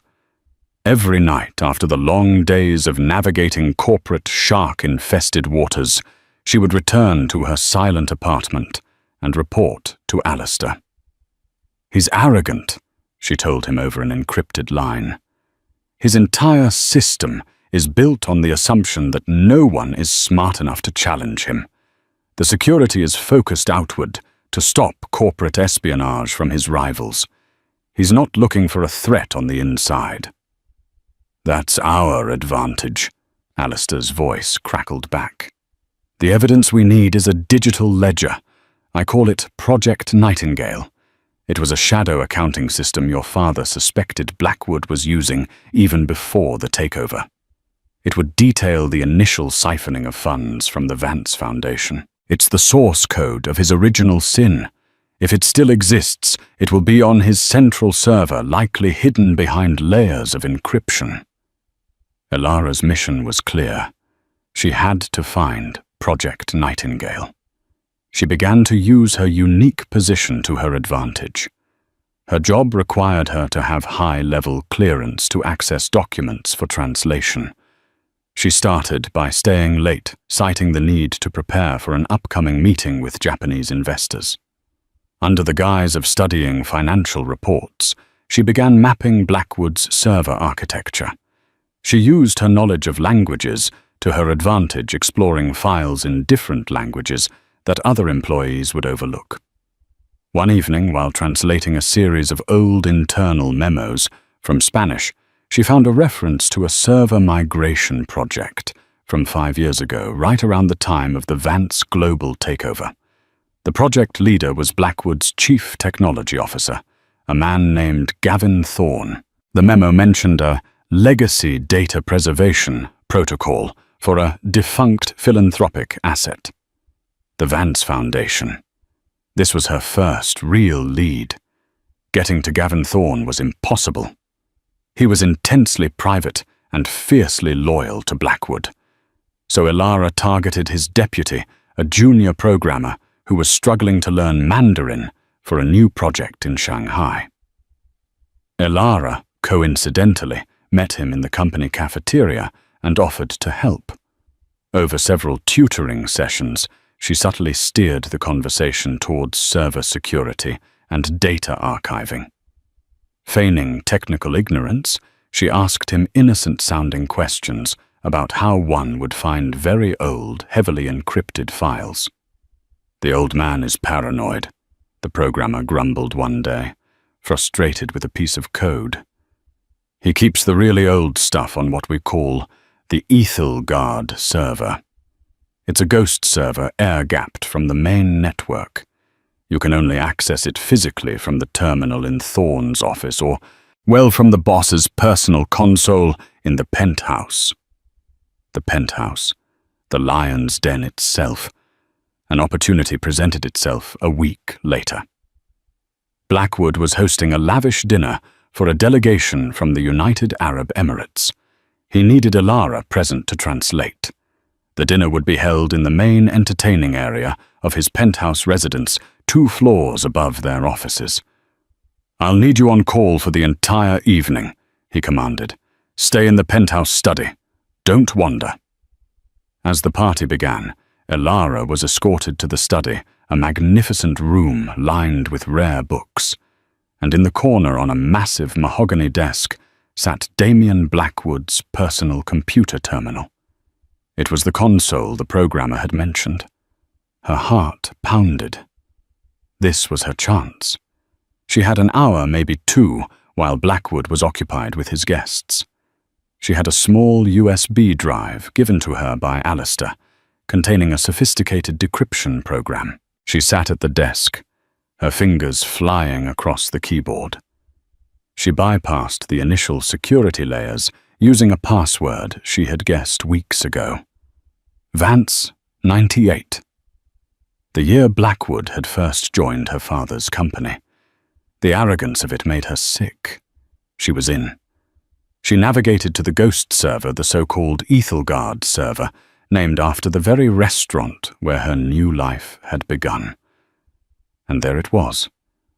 Every night after the long days of navigating corporate shark-infested waters, she would return to her silent apartment and report to Alistair. "He's arrogant," she told him over an encrypted line. "His entire system is built on the assumption that no one is smart enough to challenge him. The security is focused outward to stop corporate espionage from his rivals. He's not looking for a threat on the inside." "That's our advantage," Alistair's voice crackled back. "The evidence we need is a digital ledger. I call it Project Nightingale. It was a shadow accounting system your father suspected Blackwood was using even before the takeover. It would detail the initial siphoning of funds from the Vance Foundation. It's the source code of his original sin. If it still exists, it will be on his central server, likely hidden behind layers of encryption." Elara's mission was clear. She had to find Project Nightingale. She began to use her unique position to her advantage. Her job required her to have high-level clearance to access documents for translation. She started by staying late, citing the need to prepare for an upcoming meeting with Japanese investors. Under the guise of studying financial reports, she began mapping Blackwood's server architecture. She used her knowledge of languages to her advantage, exploring files in different languages that other employees would overlook. One evening, while translating a series of old internal memos from Spanish, she found a reference to a server migration project from 5 years ago, right around the time of the Vance global takeover. The project leader was Blackwood's chief technology officer, a man named Gavin Thorne. The memo mentioned a legacy data preservation protocol for a defunct philanthropic asset. The Vance Foundation. This was her first real lead. Getting to Gavin Thorne was impossible. He was intensely private and fiercely loyal to Blackwood. So Elara targeted his deputy, a junior programmer who was struggling to learn Mandarin for a new project in Shanghai. Elara, coincidentally, met him in the company cafeteria and offered to help. Over several tutoring sessions, she subtly steered the conversation towards server security and data archiving. Feigning technical ignorance, she asked him innocent-sounding questions about how one would find very old, heavily encrypted files. "The old man is paranoid," the programmer grumbled one day, frustrated with a piece of code. He keeps the really old stuff on what we call the Ethel Guard server. It's a ghost server air-gapped from the main network. You can only access it physically from the terminal in Thorne's office or, well, from the boss's personal console in the penthouse. The penthouse, the lion's den itself. An opportunity presented itself a week later. Blackwood was hosting a lavish dinner for a delegation from the United Arab Emirates. He needed Elara present to translate. The dinner would be held in the main entertaining area of his penthouse residence, 2 floors above their offices. "I'll need you on call for the entire evening," he commanded. "Stay in the penthouse study. Don't wander." As the party began, Elara was escorted to the study, a magnificent room lined with rare books, and in the corner on a massive mahogany desk sat Damien Blackwood's personal computer terminal. It was the console the programmer had mentioned. Her heart pounded. This was her chance. She had an hour, maybe 2, while Blackwood was occupied with his guests. She had a small USB drive given to her by Alistair, containing a sophisticated decryption program. She sat at the desk, her fingers flying across the keyboard. She bypassed the initial security layers using a password she had guessed weeks ago. Vance, 98. The year Blackwood had first joined her father's company. The arrogance of it made her sick. She was in. She navigated to the ghost server, the so-called Ethelgard server, named after the very restaurant where her new life had begun. And there it was,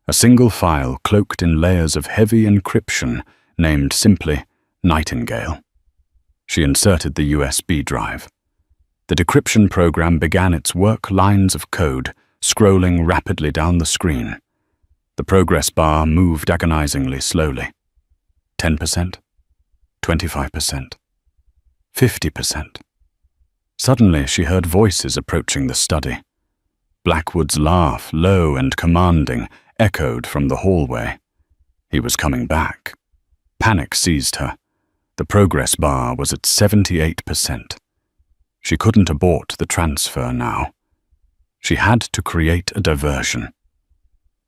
a single file cloaked in layers of heavy encryption, named simply Nightingale. She inserted the USB drive. The decryption program began its work lines of code, scrolling rapidly down the screen. The progress bar moved agonizingly slowly. 10%, 25%, 50%. Suddenly she heard voices approaching the study. Blackwood's laugh, low and commanding, echoed from the hallway. He was coming back. Panic seized her. The progress bar was at 78%. She couldn't abort the transfer now. She had to create a diversion.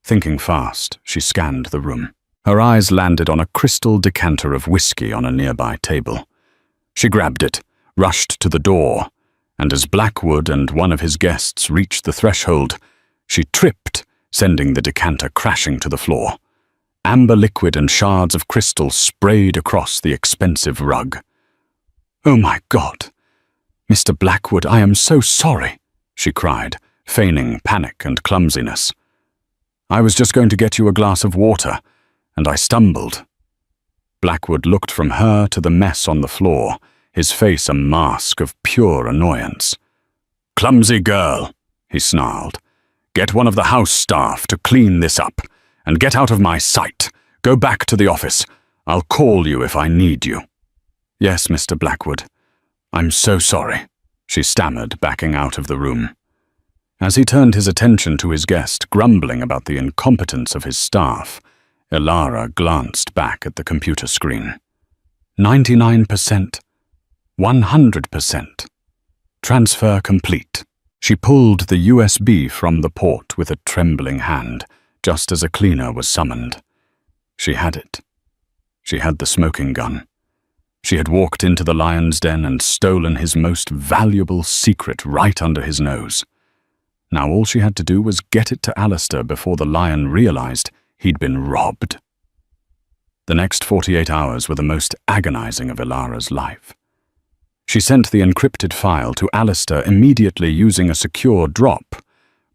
Thinking fast, she scanned the room. Her eyes landed on a crystal decanter of whiskey on a nearby table. She grabbed it, rushed to the door, and as Blackwood and one of his guests reached the threshold, she tripped, sending the decanter crashing to the floor. Amber liquid and shards of crystal sprayed across the expensive rug. "Oh my God! Mr. Blackwood, I am so sorry," she cried, feigning panic and clumsiness. "I was just going to get you a glass of water, and I stumbled." Blackwood looked from her to the mess on the floor, his face a mask of pure annoyance. "Clumsy girl," he snarled. "Get one of the house staff to clean this up, and get out of my sight. Go back to the office. I'll call you if I need you." "Yes, Mr. Blackwood. I'm so sorry," she stammered, backing out of the room. As he turned his attention to his guest, grumbling about the incompetence of his staff, Elara glanced back at the computer screen. 99%. 100%. Transfer complete. She pulled the USB from the port with a trembling hand, just as a cleaner was summoned. She had it. She had the smoking gun. She had walked into the lion's den and stolen his most valuable secret right under his nose. Now all she had to do was get it to Alistair before the lion realized he'd been robbed. The next 48 hours were the most agonizing of Elara's life. She sent the encrypted file to Alistair immediately using a secure drop,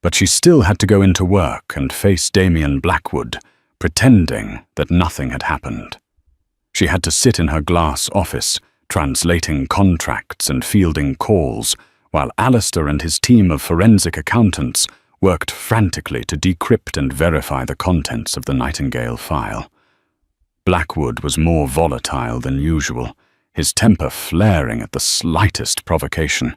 but she still had to go into work and face Damien Blackwood, pretending that nothing had happened. She had to sit in her glass office, translating contracts and fielding calls, while Alistair and his team of forensic accountants worked frantically to decrypt and verify the contents of the Nightingale file. Blackwood was more volatile than usual, his temper flaring at the slightest provocation.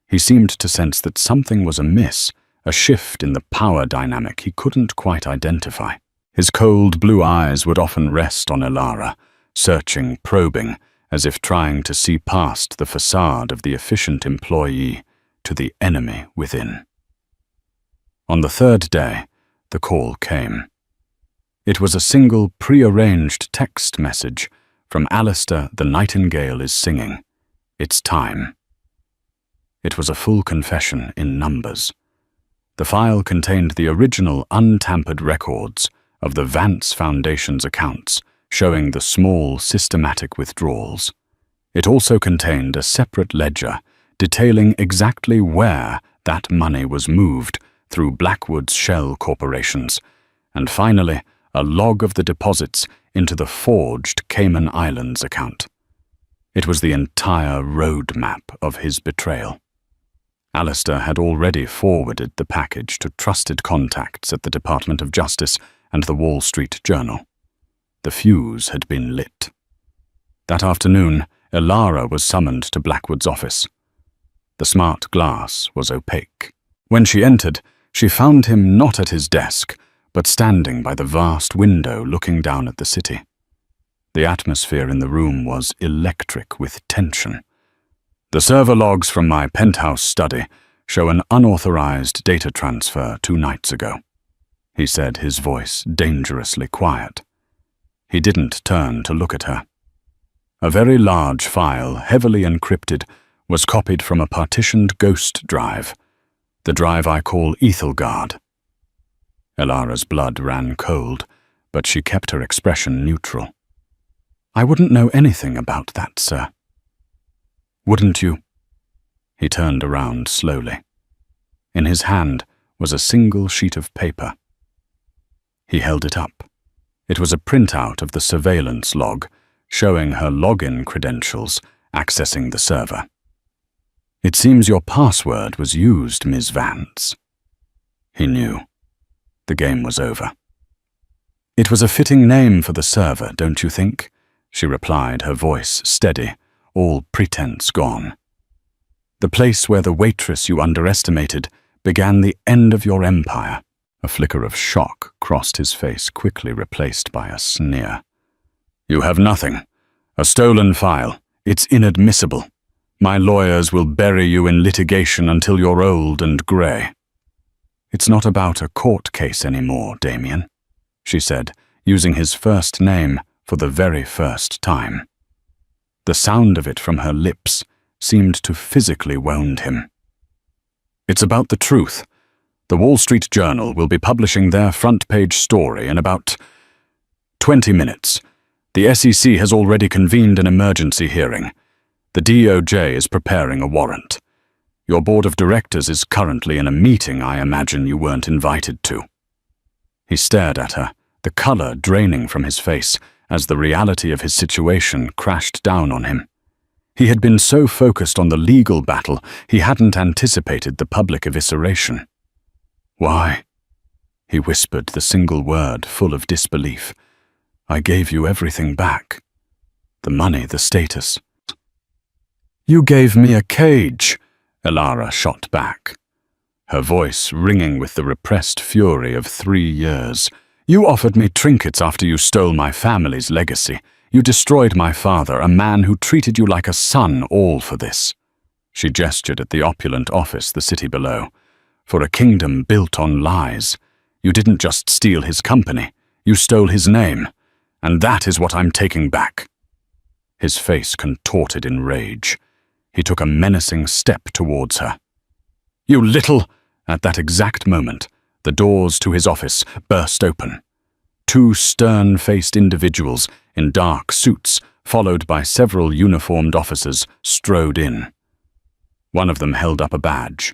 He seemed to sense that something was amiss, a shift in the power dynamic he couldn't quite identify. His cold blue eyes would often rest on Elara, searching, probing, as if trying to see past the facade of the efficient employee to the enemy within. On the third day, the call came. It was a single pre-arranged text message from Alistair the Nightingale is singing. It's time. It was a full confession in numbers. The file contained the original untampered records of the Vance Foundation's accounts, showing the small, systematic withdrawals. It also contained a separate ledger detailing exactly where that money was moved through Blackwood's shell corporations, and finally, a log of the deposits into the forged Cayman Islands account. It was the entire roadmap of his betrayal. Alistair had already forwarded the package to trusted contacts at the Department of Justice and the Wall Street Journal. The fuse had been lit. That afternoon, Elara was summoned to Blackwood's office. The smart glass was opaque. When she entered, she found him not at his desk, but standing by the vast window looking down at the city. The atmosphere in the room was electric with tension. The server logs from my penthouse study show an unauthorized data transfer 2 nights ago, he said, his voice dangerously quiet. He didn't turn to look at her. A very large file, heavily encrypted, was copied from a partitioned ghost drive, the drive I call Ethelgard. Elara's blood ran cold, but she kept her expression neutral. I wouldn't know anything about that, sir. Wouldn't you? He turned around slowly. In his hand was a single sheet of paper. He held it up. It was a printout of the surveillance log, showing her login credentials accessing the server. It seems your password was used, Ms. Vance. He knew. The game was over. It was a fitting name for the server, don't you think? She replied, her voice steady, all pretense gone. The place where the waitress you underestimated began the end of your empire. A flicker of shock crossed his face, quickly replaced by a sneer. You have nothing. A stolen file. It's inadmissible. My lawyers will bury you in litigation until you're old and grey. It's not about a court case anymore, Damien, she said, using his first name for the very first time. The sound of it from her lips seemed to physically wound him. It's about the truth. The Wall Street Journal will be publishing their front-page story in about 20 minutes. The SEC has already convened an emergency hearing. The DOJ is preparing a warrant. Your board of directors is currently in a meeting I imagine you weren't invited to. He stared at her, the color draining from his face as the reality of his situation crashed down on him. He had been so focused on the legal battle, he hadn't anticipated the public evisceration. Why? He whispered the single word full of disbelief. I gave you everything back. The money, the status. You gave me a cage, Elara shot back, her voice ringing with the repressed fury of 3 years. You offered me trinkets after you stole my family's legacy. You destroyed my father, a man who treated you like a son, all for this. She gestured at the opulent office the city below. For a kingdom built on lies. You didn't just steal his company, you stole his name, and that is what I'm taking back. His face contorted in rage. He took a menacing step towards her. You little... At that exact moment, the doors to his office burst open. 2 stern-faced individuals in dark suits, followed by several uniformed officers, strode in. One of them held up a badge.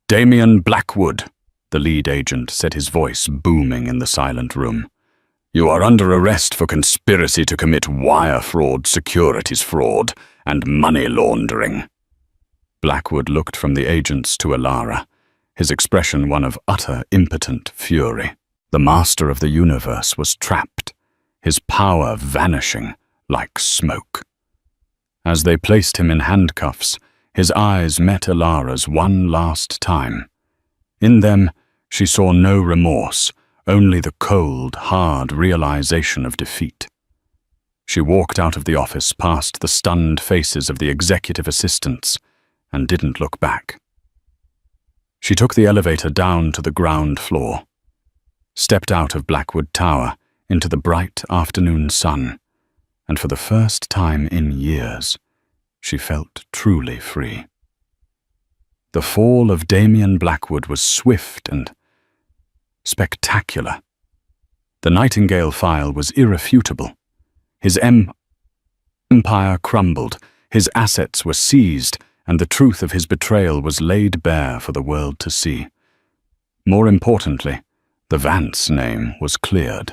Damien Blackwood, the lead agent said, his voice booming in the silent room. You are under arrest for conspiracy to commit wire fraud, securities fraud, and money laundering. Blackwood looked from the agents to Elara, his expression one of utter impotent fury. The master of the universe was trapped, his power vanishing like smoke. As they placed him in handcuffs, his eyes met Elara's one last time. In them, she saw no remorse, only the cold, hard realization of defeat. She walked out of the office past the stunned faces of the executive assistants and didn't look back. She took the elevator down to the ground floor, stepped out of Blackwood Tower into the bright afternoon sun, and for the first time in years, she felt truly free. The fall of Damien Blackwood was swift and spectacular. The Nightingale file was irrefutable. His empire crumbled, his assets were seized, and the truth of his betrayal was laid bare for the world to see. More importantly, the Vance name was cleared.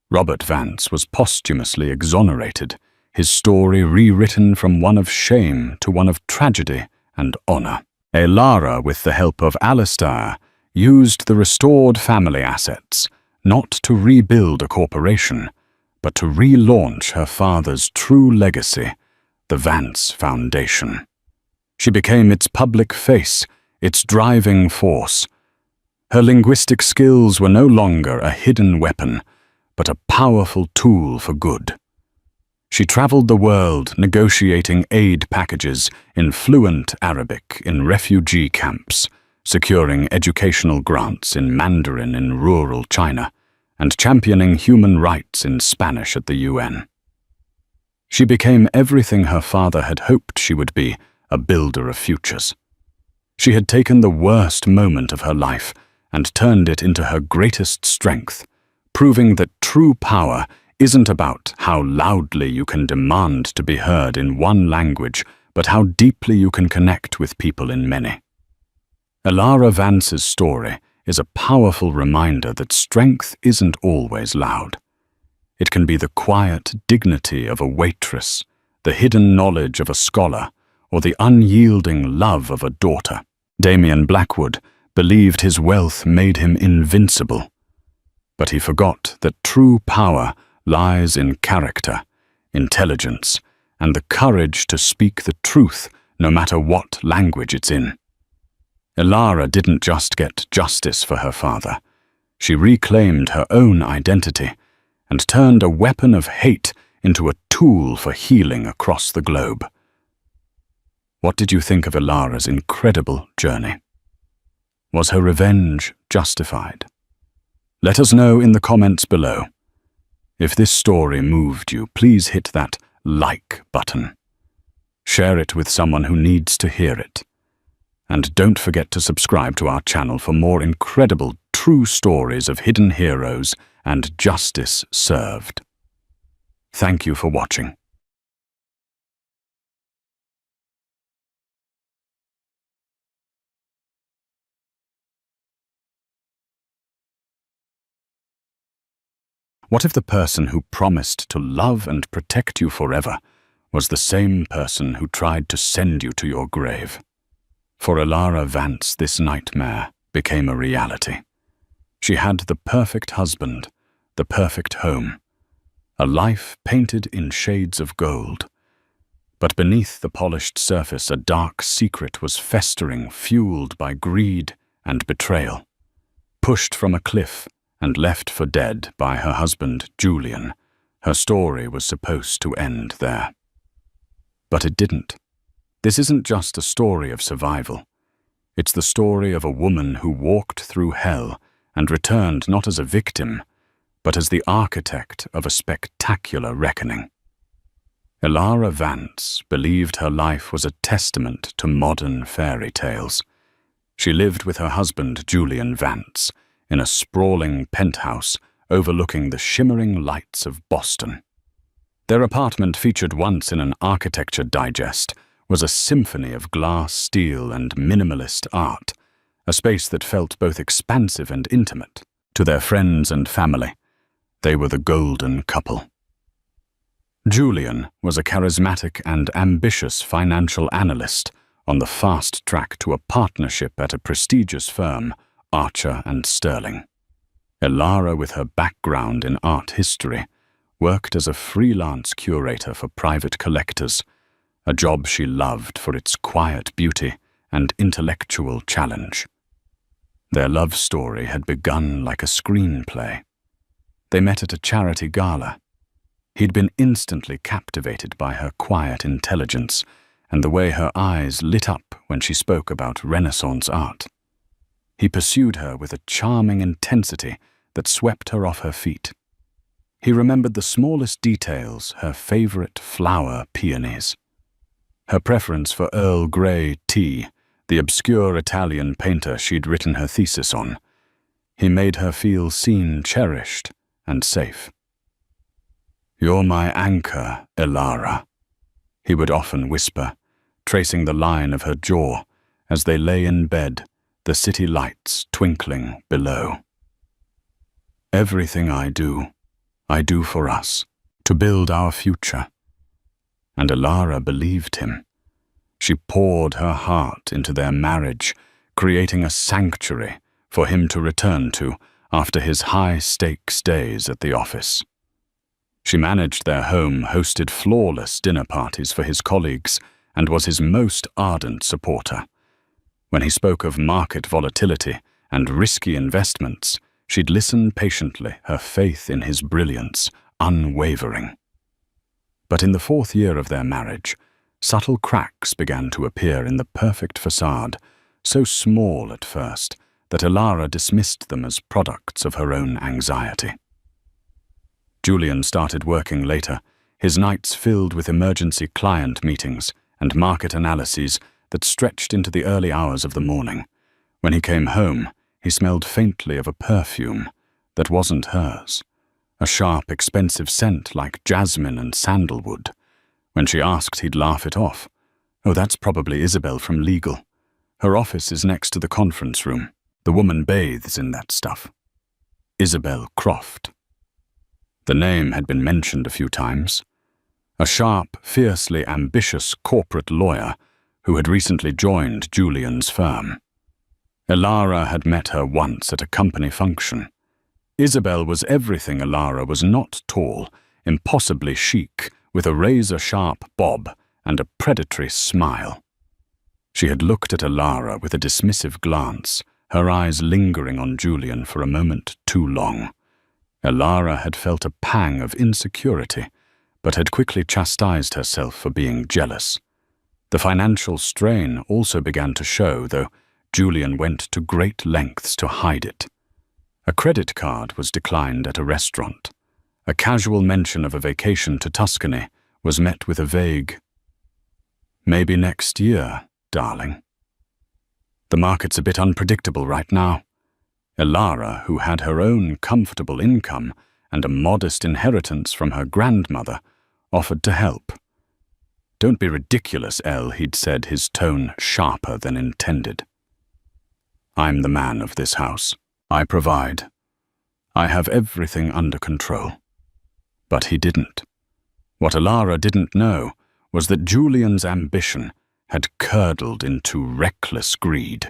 Robert Vance was posthumously exonerated, his story rewritten from one of shame to one of tragedy and honor. Elara, with the help of Alistair, used the restored family assets not to rebuild a corporation, but to relaunch her father's true legacy, the Vance Foundation. She became its public face, its driving force. Her linguistic skills were no longer a hidden weapon, but a powerful tool for good. She traveled the world negotiating aid packages in fluent Arabic in refugee camps, securing educational grants in Mandarin in rural China, and championing human rights in Spanish at the UN. She became everything her father had hoped she would be, a builder of futures. She had taken the worst moment of her life and turned it into her greatest strength, proving that true power isn't about how loudly you can demand to be heard in one language, but how deeply you can connect with people in many. Elara Vance's story is a powerful reminder that strength isn't always loud. It can be the quiet dignity of a waitress, the hidden knowledge of a scholar, or the unyielding love of a daughter. Damien Blackwood believed his wealth made him invincible, but he forgot that true power lies in character, intelligence, and the courage to speak the truth no matter what language it's in. Elara didn't just get justice for her father. She reclaimed her own identity and turned a weapon of hate into a tool for healing across the globe. What did you think of Elara's incredible journey? Was her revenge justified? Let us know in the comments below. If this story moved you, please hit that like button. Share it with someone who needs to hear it. And don't forget to subscribe to our channel for more incredible true stories of hidden heroes and justice served. Thank you for watching. What if the person who promised to love and protect you forever was the same person who tried to send you to your grave? For Elara Vance, this nightmare became a reality. She had the perfect husband, the perfect home, a life painted in shades of gold. But beneath the polished surface, a dark secret was festering, fueled by greed and betrayal. Pushed from a cliff and left for dead by her husband, Julian, her story was supposed to end there. But it didn't. This isn't just a story of survival. It's the story of a woman who walked through hell and returned not as a victim, but as the architect of a spectacular reckoning. Elara Vance believed her life was a testament to modern fairy tales. She lived with her husband, Julian Vance, in a sprawling penthouse overlooking the shimmering lights of Boston. Their apartment, featured once in an Architecture Digest, was a symphony of glass, steel, and minimalist art, a space that felt both expansive and intimate. To their friends and family, they were the golden couple. Julian was a charismatic and ambitious financial analyst on the fast track to a partnership at a prestigious firm, Archer and Sterling. Elara, with her background in art history, worked as a freelance curator for private collectors, a job she loved for its quiet beauty and intellectual challenge. Their love story had begun like a screenplay. They met at a charity gala. He'd been instantly captivated by her quiet intelligence and the way her eyes lit up when she spoke about Renaissance art. He pursued her with a charming intensity that swept her off her feet. He remembered the smallest details, her favorite flower peonies, her preference for Earl Grey tea, the obscure Italian painter she'd written her thesis on. He made her feel seen, cherished, and safe. "You're my anchor, Elara," he would often whisper, tracing the line of her jaw as they lay in bed, the city lights twinkling below. "Everything I do for us, to build our future." And Elara believed him. She poured her heart into their marriage, creating a sanctuary for him to return to after his high-stakes days at the office. She managed their home, hosted flawless dinner parties for his colleagues, and was his most ardent supporter. When he spoke of market volatility and risky investments, she'd listen patiently, her faith in his brilliance unwavering. But in the 4th year of their marriage, subtle cracks began to appear in the perfect facade, so small at first that Elara dismissed them as products of her own anxiety. Julian started working later, his nights filled with emergency client meetings and market analyses that stretched into the early hours of the morning. When he came home, he smelled faintly of a perfume that wasn't hers, a sharp, expensive scent like jasmine and sandalwood. When she asked, he'd laugh it off. "Oh, that's probably Isabel from legal. Her office is next to the conference room. The woman bathes in that stuff." Isabel Croft. The name had been mentioned a few times. A sharp, fiercely ambitious corporate lawyer who had recently joined Julian's firm. Elara had met her once at a company function. Isabel was everything Elara was not: tall, impossibly chic, with a razor-sharp bob and a predatory smile. She had looked at Elara with a dismissive glance, her eyes lingering on Julian for a moment too long. Elara had felt a pang of insecurity, but had quickly chastised herself for being jealous. The financial strain also began to show, though Julian went to great lengths to hide it. A credit card was declined at a restaurant. A casual mention of a vacation to Tuscany was met with a vague, "Maybe next year, darling." The market's a bit unpredictable right now. Elara, who had her own comfortable income and a modest inheritance from her grandmother, offered to help. "Don't be ridiculous, Elle," he'd said, his tone sharper than intended. "I'm the man of this house. I provide. I have everything under control." But he didn't. What Elara didn't know was that Julian's ambition had curdled into reckless greed.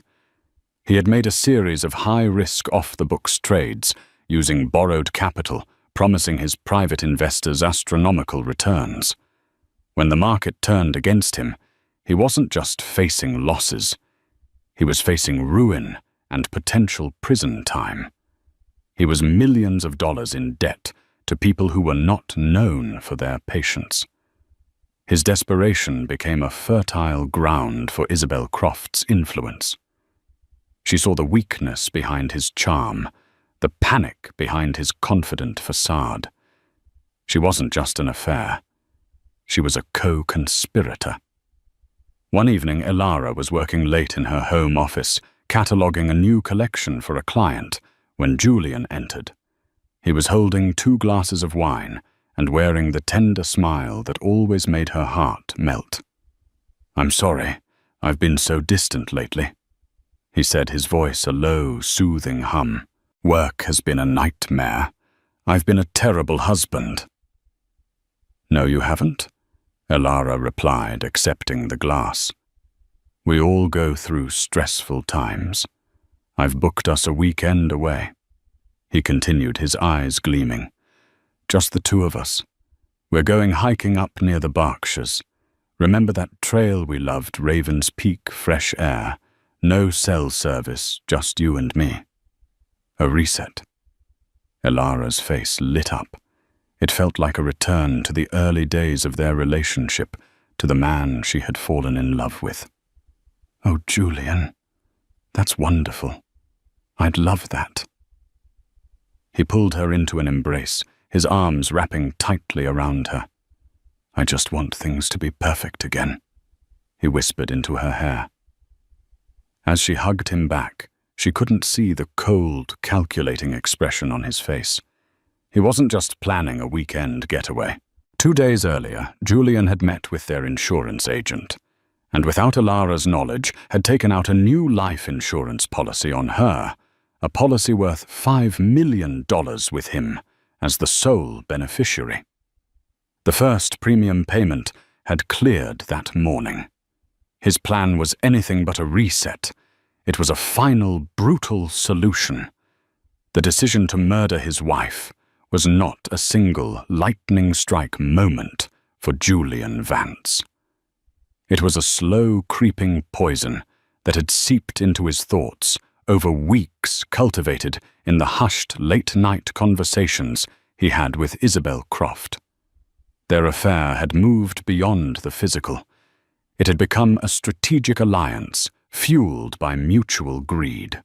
He had made a series of high-risk off-the-books trades, using borrowed capital, promising his private investors astronomical returns. When the market turned against him, he wasn't just facing losses. He was facing ruin and potential prison time. He was millions of dollars in debt to people who were not known for their patience. His desperation became a fertile ground for Isabel Croft's influence. She saw the weakness behind his charm, the panic behind his confident facade. She wasn't just an affair. She was a co-conspirator. One evening, Elara was working late in her home office, cataloguing a new collection for a client, when Julian entered. He was holding 2 glasses of wine and wearing the tender smile that always made her heart melt. "I'm sorry, I've been so distant lately," he said, his voice a low, soothing hum. "Work has been a nightmare. I've been a terrible husband." "No, you haven't," Elara replied, accepting the glass. "We all go through stressful times. I've booked us a weekend away," he continued, his eyes gleaming. "Just the 2 of us. We're going hiking up near the Berkshires. Remember that trail we loved, Raven's Peak, fresh air, no cell service, just you and me. A reset." Elara's face lit up. It felt like a return to the early days of their relationship, to the man she had fallen in love with. "Oh, Julian, that's wonderful. I'd love that." He pulled her into an embrace, his arms wrapping tightly around her. "I just want things to be perfect again," he whispered into her hair. As she hugged him back, she couldn't see the cold, calculating expression on his face. He wasn't just planning a weekend getaway. 2 days earlier, Julian had met with their insurance agent, and without Ilara's knowledge, had taken out a new life insurance policy on her, a policy worth $5 million with him as the sole beneficiary. The first premium payment had cleared that morning. His plan was anything but a reset. It was a final, brutal solution. The decision to murder his wife was not a single lightning strike moment for Julian Vance. It was a slow creeping poison that had seeped into his thoughts over weeks, cultivated in the hushed late-night conversations he had with Isabel Croft. Their affair had moved beyond the physical. It had become a strategic alliance fueled by mutual greed.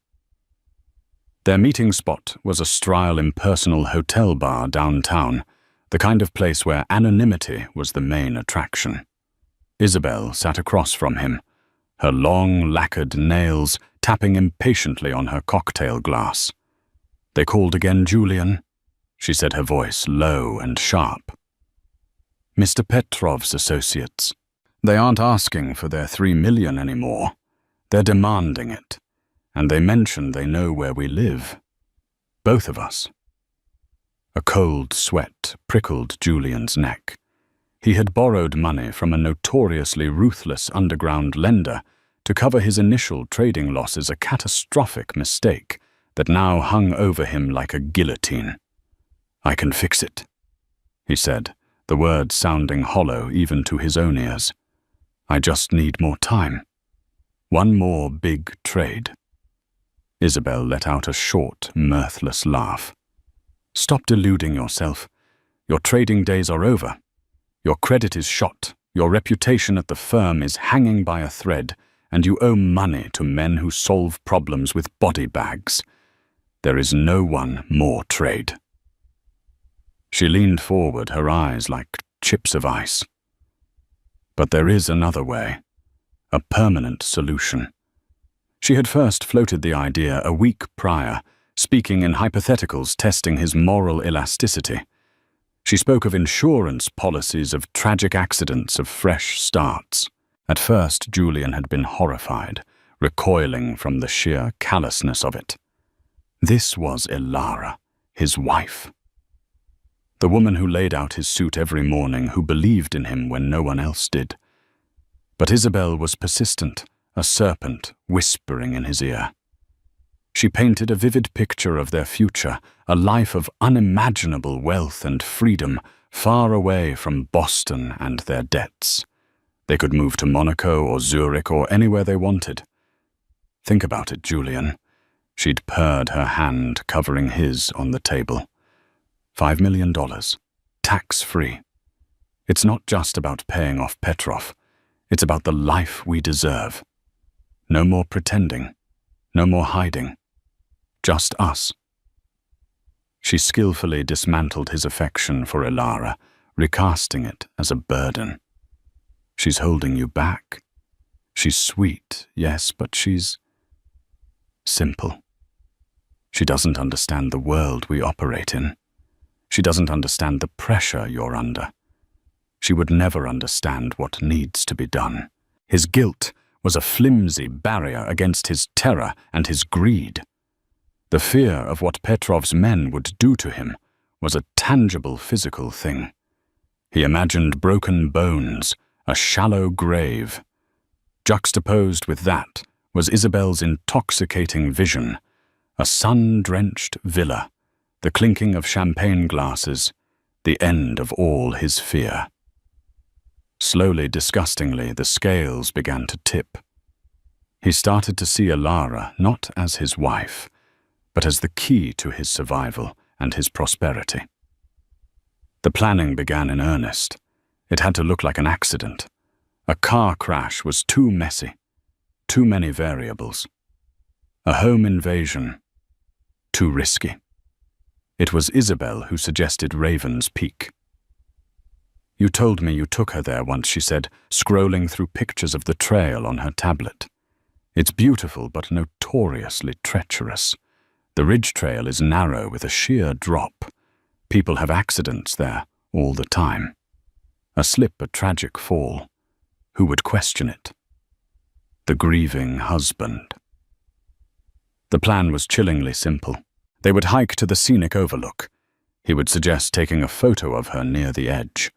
Their meeting spot was a sterile, impersonal hotel bar downtown, the kind of place where anonymity was the main attraction. Isabel sat across from him, her long, lacquered nails tapping impatiently on her cocktail glass. "They called again, Julian," she said, her voice low and sharp. "Mr. Petrov's associates. They aren't asking for their $3 million anymore. They're demanding it. And they mention they know where we live. Both of us." A cold sweat prickled Julian's neck. He had borrowed money from a notoriously ruthless underground lender to cover his initial trading losses, a catastrophic mistake that now hung over him like a guillotine. "I can fix it," he said, the words sounding hollow even to his own ears. "I just need more time. One more big trade." Isabel let out a short, mirthless laugh. "Stop deluding yourself. Your trading days are over. Your credit is shot, your reputation at the firm is hanging by a thread, and you owe money to men who solve problems with body bags. There is no one more trade." She leaned forward, her eyes like chips of ice. "But there is another way, a permanent solution." She had first floated the idea a week prior, speaking in hypotheticals testing his moral elasticity. She spoke of insurance policies, of tragic accidents, of fresh starts. At first, Julian had been horrified, recoiling from the sheer callousness of it. This was Ilara, his wife. The woman who laid out his suit every morning, who believed in him when no one else did. But Isabel was persistent, a serpent whispering in his ear. She painted a vivid picture of their future, a life of unimaginable wealth and freedom, far away from Boston and their debts. They could move to Monaco or Zurich or anywhere they wanted. "Think about it, Julian." She'd purred, her hand covering his on the table. $5 million, tax-free. It's not just about paying off Petrov. It's about the life we deserve. No more pretending, no more hiding. Just us. She skillfully dismantled his affection for Ilara, recasting it as a burden. "She's holding you back. She's sweet, yes, but she's simple. She doesn't understand the world we operate in. She doesn't understand the pressure you're under. She would never understand what needs to be done." His guilt was a flimsy barrier against his terror and his greed. The fear of what Petrov's men would do to him was a tangible physical thing. He imagined broken bones, a shallow grave. Juxtaposed with that was Isabel's intoxicating vision, a sun-drenched villa, the clinking of champagne glasses, the end of all his fear. Slowly, disgustingly, the scales began to tip. He started to see Ilara not as his wife, but as the key to his survival and his prosperity. The planning began in earnest. It had to look like an accident. A car crash was too messy. Too many variables. A home invasion. Too risky. It was Isabel who suggested Raven's Peak. "You told me you took her there once," she said, scrolling through pictures of the trail on her tablet. "It's beautiful but notoriously treacherous. The ridge trail is narrow with a sheer drop. People have accidents there all the time. A slip, a tragic fall. Who would question it? The grieving husband." The plan was chillingly simple. They would hike to the scenic overlook. He would suggest taking a photo of her near the edge.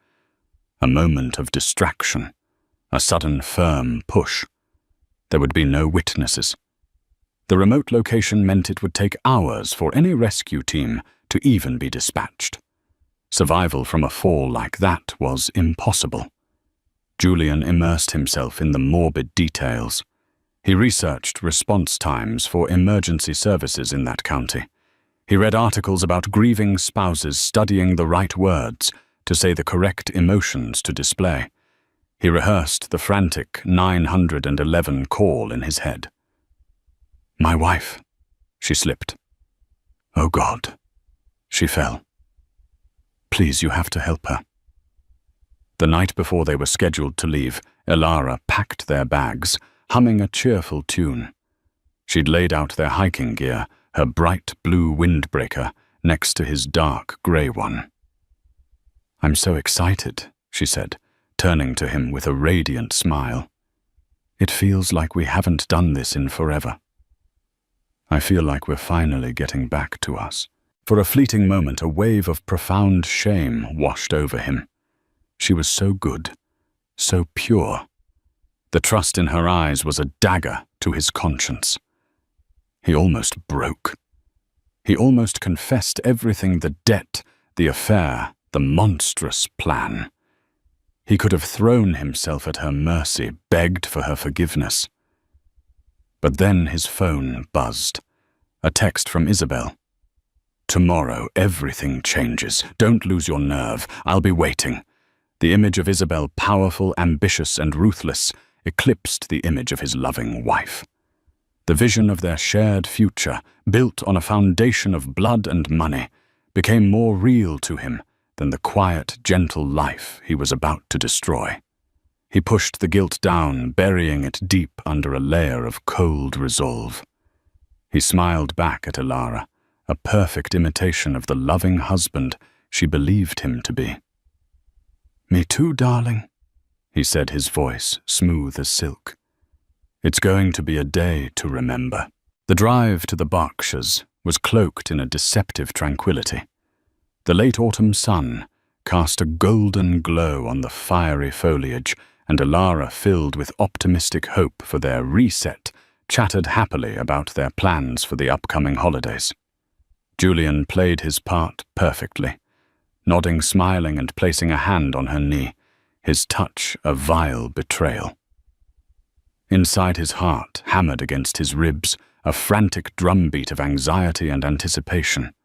A moment of distraction. A sudden firm push. There would be no witnesses. The remote location meant it would take hours for any rescue team to even be dispatched. Survival from a fall like that was impossible. Julian immersed himself in the morbid details. He researched response times for emergency services in that county. He read articles about grieving spouses studying the right words to say the correct emotions to display. He rehearsed the frantic 911 call in his head. "My wife," she slipped. "Oh God." She fell. "Please, you have to help her." The night before they were scheduled to leave, Elara packed their bags, humming a cheerful tune. She'd laid out their hiking gear, her bright blue windbreaker next to his dark grey one. "I'm so excited," she said, turning to him with a radiant smile. "It feels like we haven't done this in forever. I feel like we're finally getting back to us." For a fleeting moment, a wave of profound shame washed over him. She was so good, so pure. The trust in her eyes was a dagger to his conscience. He almost broke. He almost confessed everything: the debt, the affair, the monstrous plan. He could have thrown himself at her mercy, begged for her forgiveness. But then his phone buzzed. A text from Isabel. "Tomorrow, everything changes. Don't lose your nerve. I'll be waiting." The image of Isabel, powerful, ambitious, and ruthless, eclipsed the image of his loving wife. The vision of their shared future, built on a foundation of blood and money, became more real to him than the quiet, gentle life he was about to destroy. He pushed the guilt down, burying it deep under a layer of cold resolve. He smiled back at Elara, a perfect imitation of the loving husband she believed him to be. "Me too, darling," he said, his voice smooth as silk. "It's going to be a day to remember." The drive to the Berkshires was cloaked in a deceptive tranquility. The late autumn sun cast a golden glow on the fiery foliage, and Elara, filled with optimistic hope for their reset, chattered happily about their plans for the upcoming holidays. Julian played his part perfectly, nodding, smiling, and placing a hand on her knee, his touch a vile betrayal. Inside his heart, hammered against his ribs, a frantic drumbeat of anxiety and anticipation.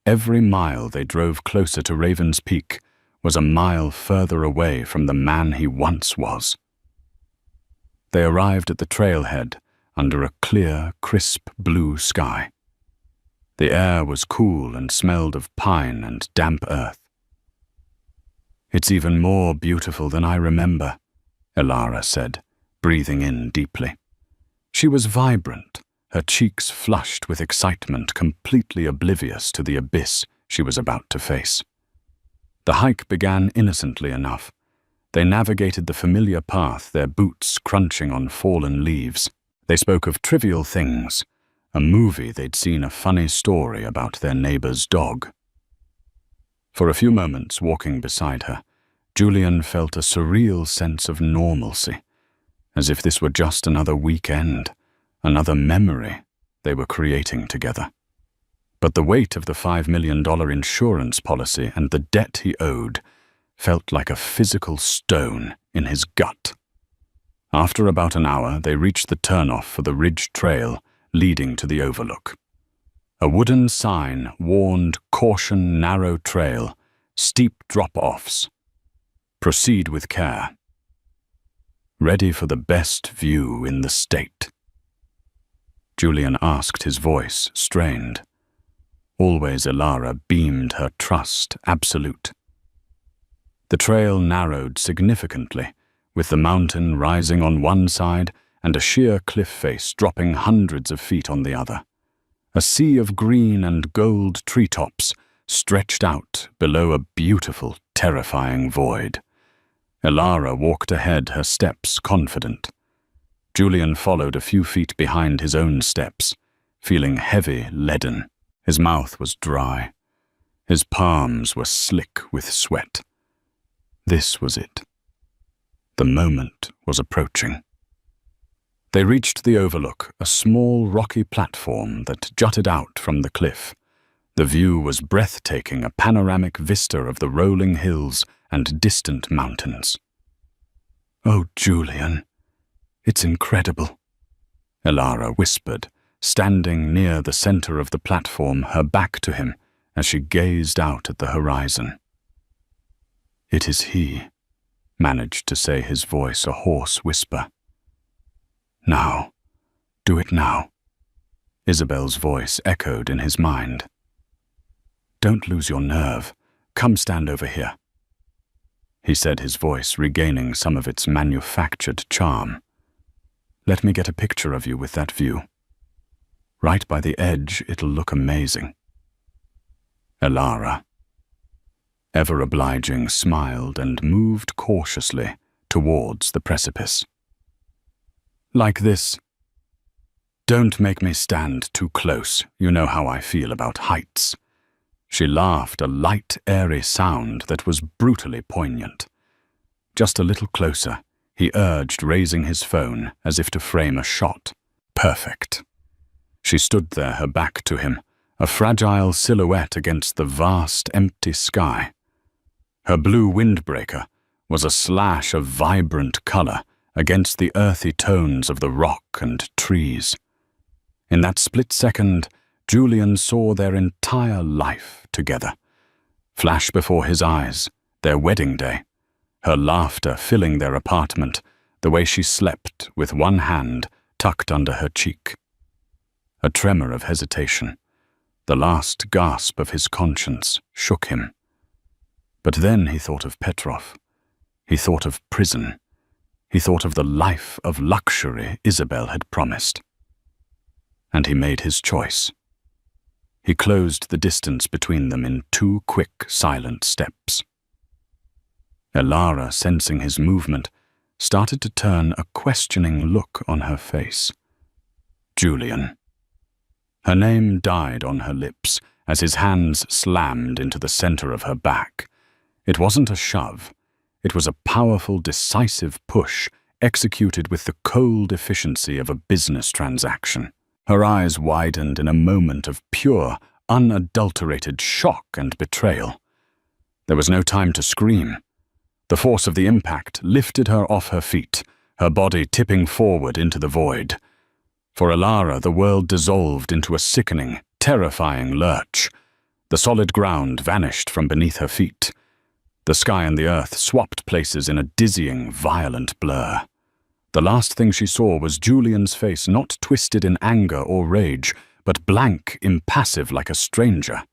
Every mile they drove closer to Raven's Peak was a mile further away from the man he once was. They arrived at the trailhead under a clear, crisp blue sky. The air was cool and smelled of pine and damp earth. "It's even more beautiful than I remember," Elara said, breathing in deeply. She was vibrant, her cheeks flushed with excitement, completely oblivious to the abyss she was about to face. The hike began innocently enough. They navigated the familiar path, their boots crunching on fallen leaves. They spoke of trivial things, a movie they'd seen, a funny story about their neighbor's dog. For a few moments, walking beside her, Julian felt a surreal sense of normalcy, as if this were just another weekend, another memory they were creating together. But the weight of the $5 million insurance policy and the debt he owed felt like a physical stone in his gut. After about an hour, they reached the turnoff for the ridge trail leading to the overlook. A wooden sign warned "Caution, narrow trail," Steep drop-offs. Proceed with care. Ready for the best view in the state. Julian asked, his voice strained. Always Elara beamed her trust absolute. The trail narrowed significantly, with the mountain rising on one side and a sheer cliff face dropping hundreds of feet on the other. A sea of green and gold treetops stretched out below a beautiful, terrifying void. Elara walked ahead, her steps confident. Julian followed a few feet behind his own steps, feeling heavy, leaden. His mouth was dry. His palms were slick with sweat. This was it. The moment was approaching. They reached the overlook, a small rocky platform that jutted out from the cliff. The view was breathtaking, a panoramic vista of the rolling hills and distant mountains. "Oh, Julian, it's incredible," Elara whispered, standing near the center of the platform, her back to him, as she gazed out at the horizon. "It is he," managed to say his voice, a hoarse whisper. "Now, do it now," Isabel's voice echoed in his mind. "Don't lose your nerve. Come stand over here," he said, his voice regaining some of its manufactured charm. "Let me get a picture of you with that view. Right by the edge, it'll look amazing." Elara, ever obliging, smiled and moved cautiously towards the precipice. "Like this. Don't make me stand too close. You know how I feel about heights." She laughed, a light, airy sound that was brutally poignant. "Just a little closer," he urged, raising his phone as if to frame a shot. "Perfect." She stood there, her back to him, a fragile silhouette against the vast, empty sky. Her blue windbreaker was a slash of vibrant color against the earthy tones of the rock and trees. In that split second, Julian saw their entire life together. Flash before his eyes, their wedding day, her laughter filling their apartment, the way she slept with one hand tucked under her cheek. A tremor of hesitation, the last gasp of his conscience, shook him. But then he thought of Petrov. He thought of prison. He thought of the life of luxury Isabel had promised. And he made his choice. He closed the distance between them in 2 quick, silent steps. Elara, sensing his movement, started to turn a questioning look on her face. Julian. Her name died on her lips as his hands slammed into the center of her back. It wasn't a shove. It was a powerful, decisive push executed with the cold efficiency of a business transaction. Her eyes widened in a moment of pure, unadulterated shock and betrayal. There was no time to scream. The force of the impact lifted her off her feet, her body tipping forward into the void. For Elara, the world dissolved into a sickening, terrifying lurch. The solid ground vanished from beneath her feet. The sky and the earth swapped places in a dizzying, violent blur. The last thing she saw was Julian's face, not twisted in anger or rage, but blank, impassive like a stranger.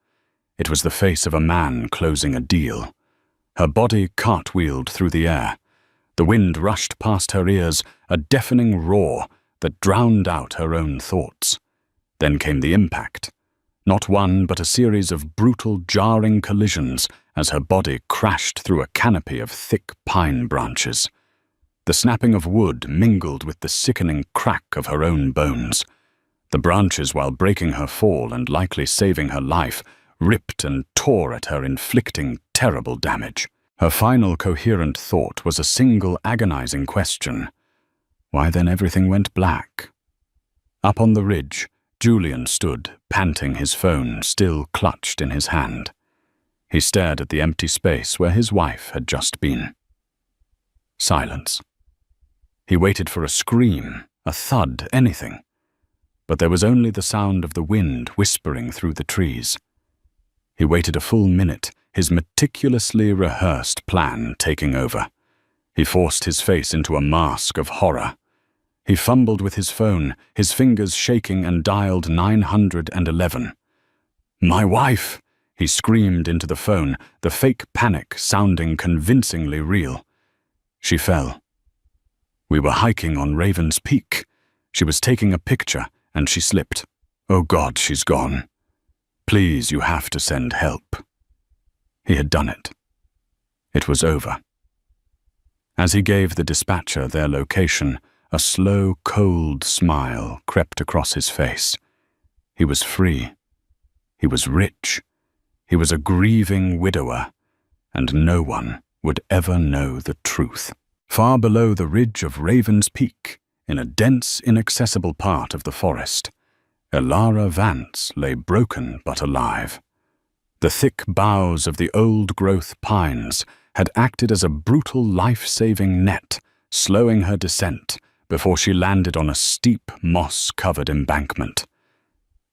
It was the face of a man closing a deal. Her body cartwheeled through the air. The wind rushed past her ears, a deafening roar that drowned out her own thoughts. Then came the impact. Not one, but a series of brutal, jarring collisions as her body crashed through a canopy of thick pine branches. The snapping of wood mingled with the sickening crack of her own bones. The branches, while breaking her fall and likely saving her life, ripped and tore at her, inflicting terrible damage. Her final coherent thought was a single agonizing question. Why then everything went black? Up on the ridge, Julian stood, panting, his phone still clutched in his hand. He stared at the empty space where his wife had just been. Silence. He waited for a scream, a thud, anything. But there was only the sound of the wind whispering through the trees. He waited a full minute, his meticulously rehearsed plan taking over. He forced his face into a mask of horror. He fumbled with his phone, his fingers shaking, and dialed 911. "My wife!" he screamed into the phone, the fake panic sounding convincingly real. She fell. "We were hiking on Raven's Peak. She was taking a picture, and she slipped. Oh God, she's gone. Please, you have to send help." He had done it. It was over. As he gave the dispatcher their location, a slow, cold smile crept across his face. He was free. He was rich. He was a grieving widower, and no one would ever know the truth. Far below the ridge of Raven's Peak, in a dense, inaccessible part of the forest, Elara Vance lay broken but alive. The thick boughs of the old-growth pines had acted as a brutal life-saving net, slowing her descent before she landed on a steep, moss-covered embankment.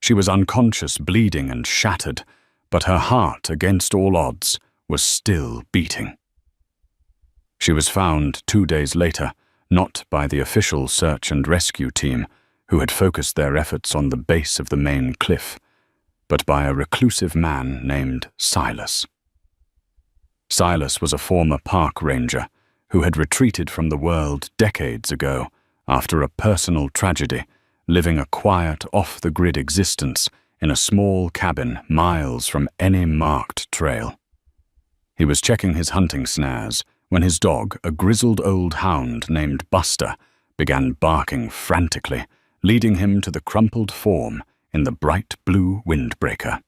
She was unconscious, bleeding and shattered, but her heart, against all odds, was still beating. She was found 2 days later, not by the official search and rescue team, who had focused their efforts on the base of the main cliff, but by a reclusive man named Silas. Silas was a former park ranger who had retreated from the world decades ago after a personal tragedy, living a quiet, off-the-grid existence in a small cabin miles from any marked trail. He was checking his hunting snares when his dog, a grizzled old hound named Buster, began barking frantically, leading him to the crumpled form in the bright blue windbreaker.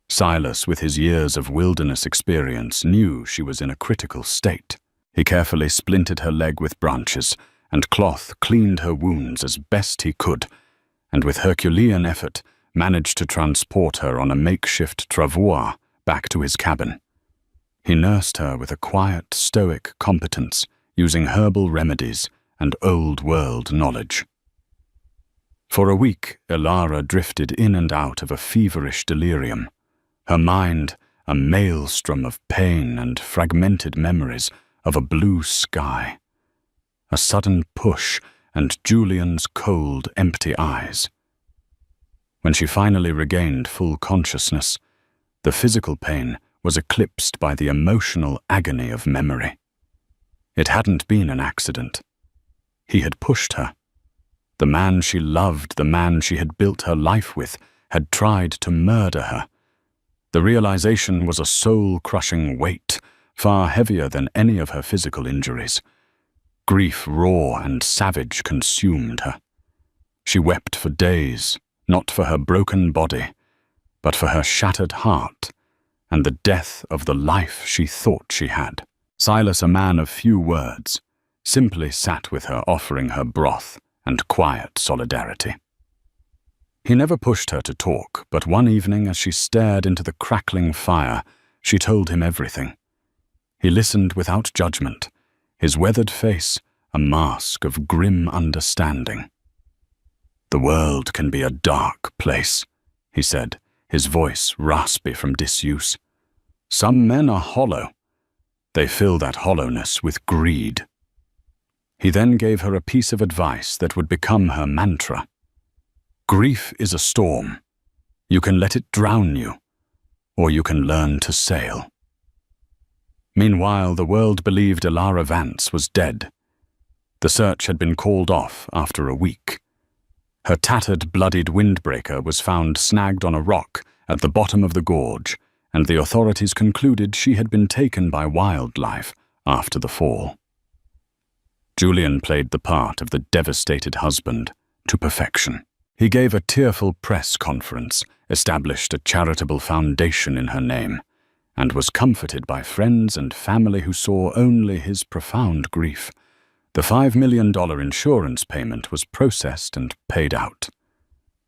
Silas, with his years of wilderness experience, knew she was in a critical state. He carefully splintered her leg with branches, and cloth cleaned her wounds as best he could, and with Herculean effort managed to transport her on a makeshift travois back to his cabin. He nursed her with a quiet, stoic competence, using herbal remedies and old-world knowledge. For a week, Elara drifted in and out of a feverish delirium, her mind a maelstrom of pain and fragmented memories of a blue sky. A sudden push and Julian's cold, empty eyes. When she finally regained full consciousness, the physical pain was eclipsed by the emotional agony of memory. It hadn't been an accident. He had pushed her. The man she loved, the man she had built her life with, had tried to murder her. The realization was a soul-crushing weight, far heavier than any of her physical injuries. Grief raw and savage consumed her. She wept for days, not for her broken body, but for her shattered heart and the death of the life she thought she had. Silas, a man of few words, simply sat with her, offering her broth and quiet solidarity. He never pushed her to talk, but one evening as she stared into the crackling fire, she told him everything. He listened without judgment, his weathered face a mask of grim understanding. "The world can be a dark place," he said, his voice raspy from disuse. "Some men are hollow. They fill that hollowness with greed." He then gave her a piece of advice that would become her mantra. "Grief is a storm. You can let it drown you, or you can learn to sail." Meanwhile, the world believed Elara Vance was dead. The search had been called off after a week. Her tattered, bloodied windbreaker was found snagged on a rock at the bottom of the gorge, and the authorities concluded she had been taken by wildlife after the fall. Julian played the part of the devastated husband to perfection. He gave a tearful press conference, established a charitable foundation in her name, and was comforted by friends and family who saw only his profound grief. The $5 million insurance payment was processed and paid out.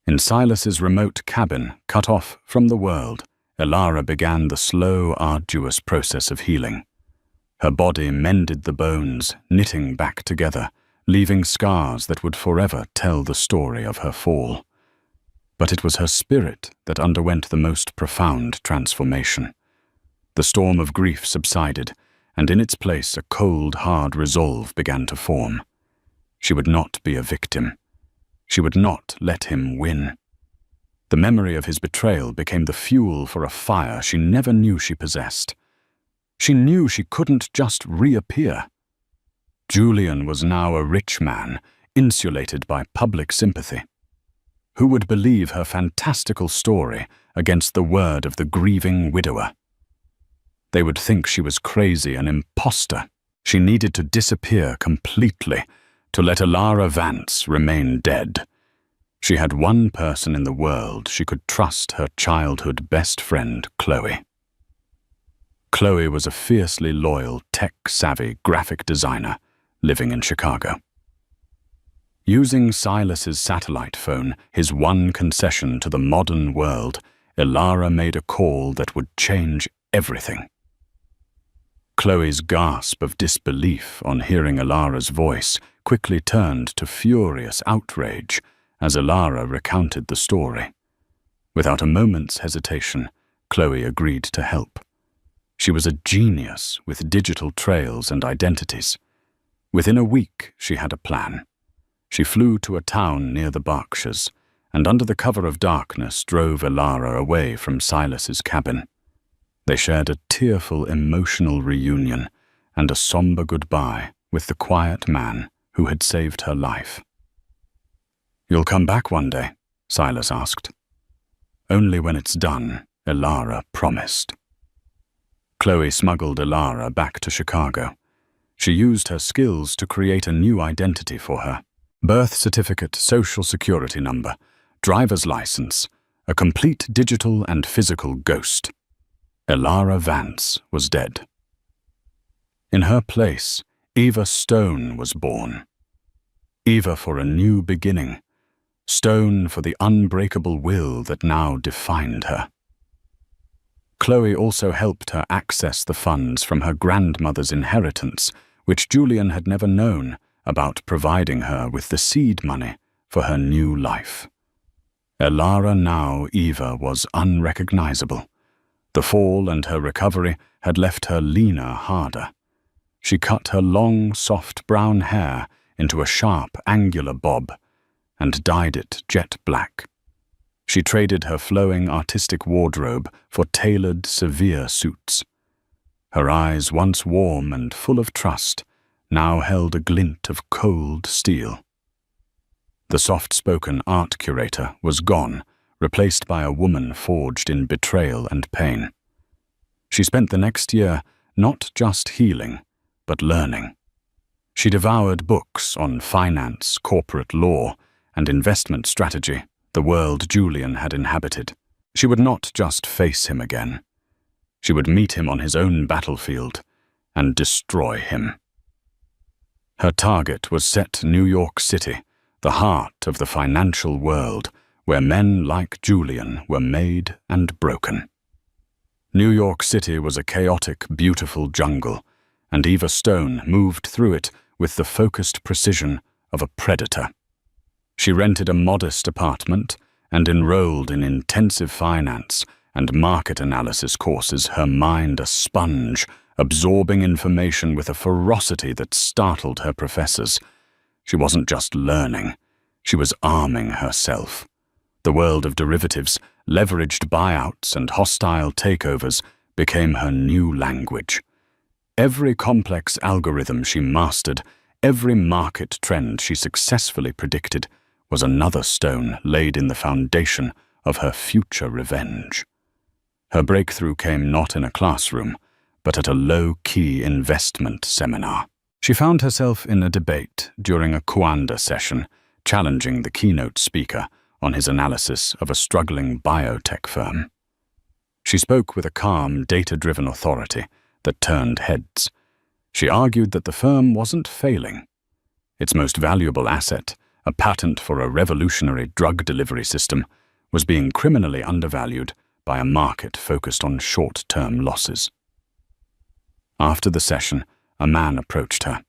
In Silas's remote cabin, cut off from the world, Elara began the slow, arduous process of healing. Her body mended the bones, knitting back together, leaving scars that would forever tell the story of her fall. But it was her spirit that underwent the most profound transformation. The storm of grief subsided, and in its place a cold, hard resolve began to form. She would not be a victim. She would not let him win. The memory of his betrayal became the fuel for a fire she never knew she possessed. She knew she couldn't just reappear. Julian was now a rich man, insulated by public sympathy. Who would believe her fantastical story against the word of the grieving widower? They would think she was crazy, an imposter. She needed to disappear completely, to let Alara Vance remain dead. She had one person in the world she could trust, her childhood best friend, Chloe. Chloe was a fiercely loyal, tech-savvy graphic designer living in Chicago. Using Silas's satellite phone, his one concession to the modern world, Alara made a call that would change everything. Chloe's gasp of disbelief on hearing Alara's voice quickly turned to furious outrage as Alara recounted the story. Without a moment's hesitation, Chloe agreed to help. She was a genius with digital trails and identities. Within a week, she had a plan. She flew to a town near the Berkshires, and under the cover of darkness drove Alara away from Silas's cabin. They shared a tearful, emotional reunion and a somber goodbye with the quiet man who had saved her life. "You'll come back one day?" Silas asked. "Only when it's done," Alara promised. Chloe smuggled Alara back to Chicago. She used her skills to create a new identity for her. Birth certificate, social security number, driver's license, a complete digital and physical ghost. Alara Vance was dead. In her place, Eva Stone was born. Eva for a new beginning. Stone for the unbreakable will that now defined her. Chloe also helped her access the funds from her grandmother's inheritance, which Julian had never known about, providing her with the seed money for her new life. Alara now Eva was unrecognizable. The fall and her recovery had left her leaner, harder. She cut her long, soft brown hair into a sharp, angular bob and dyed it jet black. She traded her flowing artistic wardrobe for tailored, severe suits. Her eyes, once warm and full of trust, now held a glint of cold steel. The soft-spoken art curator was gone, replaced by a woman forged in betrayal and pain. She spent the next year not just healing, but learning. She devoured books on finance, corporate law, and investment strategy, the world Julian had inhabited. She would not just face him again. She would meet him on his own battlefield and destroy him. Her target was set New York City, the heart of the financial world, where men like Julian were made and broken. New York City was a chaotic, beautiful jungle, and Eva Stone moved through it with the focused precision of a predator. She rented a modest apartment and enrolled in intensive finance and market analysis courses, her mind a sponge, absorbing information with a ferocity that startled her professors. She wasn't just learning, she was arming herself. The world of derivatives, leveraged buyouts, and hostile takeovers became her new language. Every complex algorithm she mastered, every market trend she successfully predicted, was another stone laid in the foundation of her future revenge. Her breakthrough came not in a classroom, but at a low-key investment seminar. She found herself in a debate during a Kuanda session, challenging the keynote speaker on his analysis of a struggling biotech firm. She spoke with a calm, data-driven authority that turned heads. She argued that the firm wasn't failing. Its most valuable asset, a patent for a revolutionary drug delivery system, was being criminally undervalued by a market focused on short-term losses. After the session, a man approached her.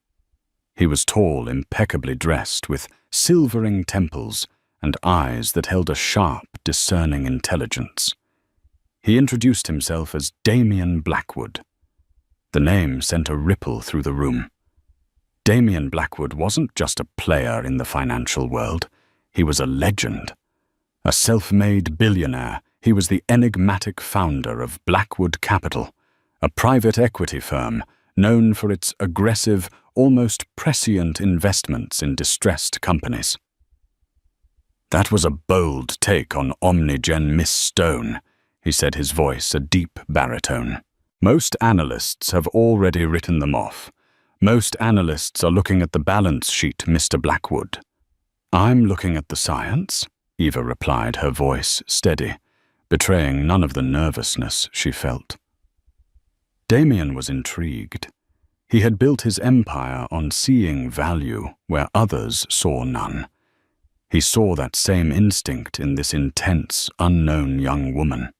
He was tall, impeccably dressed, with silvering temples and eyes that held a sharp, discerning intelligence. He introduced himself as Damien Blackwood. The name sent a ripple through the room. Damien Blackwood wasn't just a player in the financial world. He was a legend. A self-made billionaire, he was the enigmatic founder of Blackwood Capital, a private equity firm known for its aggressive, almost prescient investments in distressed companies. "That was a bold take on Omnigen Miss Stone," he said, his voice a deep baritone. "Most analysts have already written them off. Most analysts are looking at the balance sheet, Mr. Blackwood." "I'm looking at the science," Eva replied, her voice steady, betraying none of the nervousness she felt. Damien was intrigued. He had built his empire on seeing value where others saw none. He saw that same instinct in this intense, unknown young woman.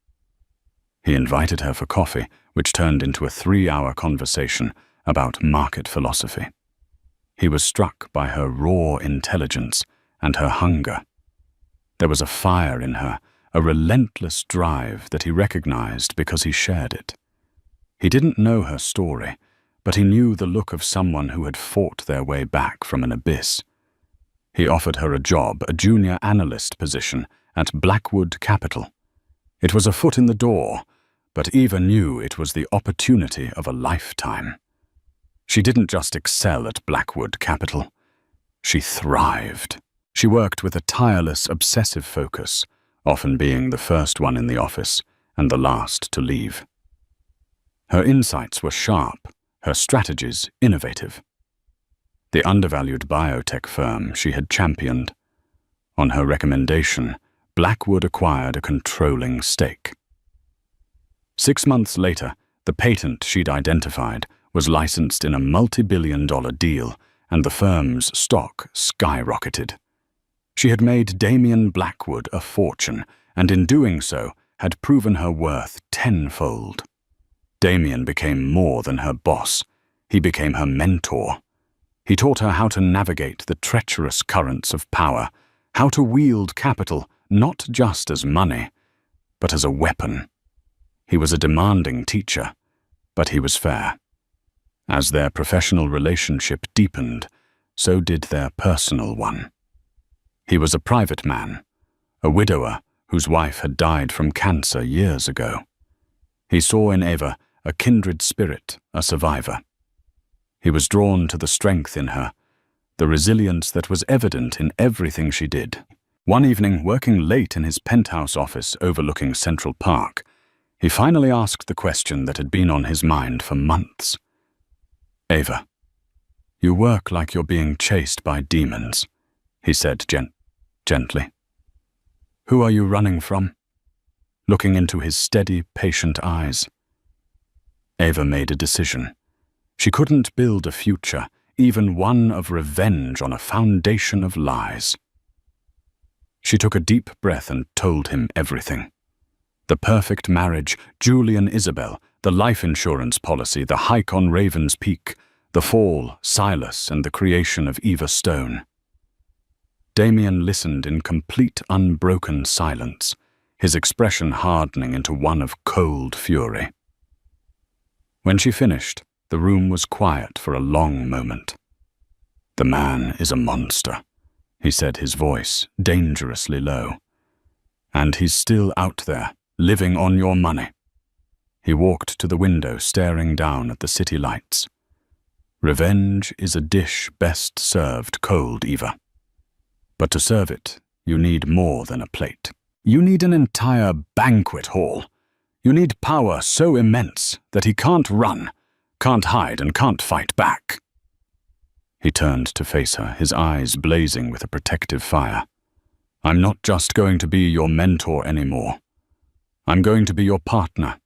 He invited her for coffee, which turned into a 3-hour conversation about market philosophy. He was struck by her raw intelligence and her hunger. There was a fire in her, a relentless drive that he recognized because he shared it. He didn't know her story, but he knew the look of someone who had fought their way back from an abyss. He offered her a job, a junior analyst position, at Blackwood Capital. It was a foot in the door, but Eva knew it was the opportunity of a lifetime. She didn't just excel at Blackwood Capital. She thrived. She worked with a tireless, obsessive focus, often being the first one in the office and the last to leave. Her insights were sharp, her strategies innovative. The undervalued biotech firm she had championed. On her recommendation, Blackwood acquired a controlling stake. 6 months later, the patent she'd identified was licensed in a multi-billion-dollar deal, and the firm's stock skyrocketed. She had made Damien Blackwood a fortune, and in doing so, had proven her worth tenfold. Damien became more than her boss. He became her mentor. He taught her how to navigate the treacherous currents of power, how to wield capital not just as money, but as a weapon. He was a demanding teacher, but he was fair. As their professional relationship deepened, so did their personal one. He was a private man, a widower whose wife had died from cancer years ago. He saw in Eva a kindred spirit, a survivor. He was drawn to the strength in her, the resilience that was evident in everything she did. One evening, working late in his penthouse office overlooking Central Park, he finally asked the question that had been on his mind for months. "Eva, you work like you're being chased by demons," he said gently. "Who are you running from?" Looking into his steady, patient eyes. Eva made a decision. She couldn't build a future, even one of revenge, on a foundation of lies. She took a deep breath and told him everything. The perfect marriage, Julian Isabel, the life insurance policy, the hike on Raven's Peak, the fall, Silas, and the creation of Eva Stone. Damien listened in complete, unbroken silence, his expression hardening into one of cold fury. When she finished, the room was quiet for a long moment. "The man is a monster," he said, his voice dangerously low. "And he's still out there, living on your money." He walked to the window, staring down at the city lights. "Revenge is a dish best served cold, Eva. But to serve it, you need more than a plate. You need an entire banquet hall. You need power so immense that he can't run, can't hide, and can't fight back." He turned to face her, his eyes blazing with a protective fire. "I'm not just going to be your mentor anymore. I'm going to be your partner.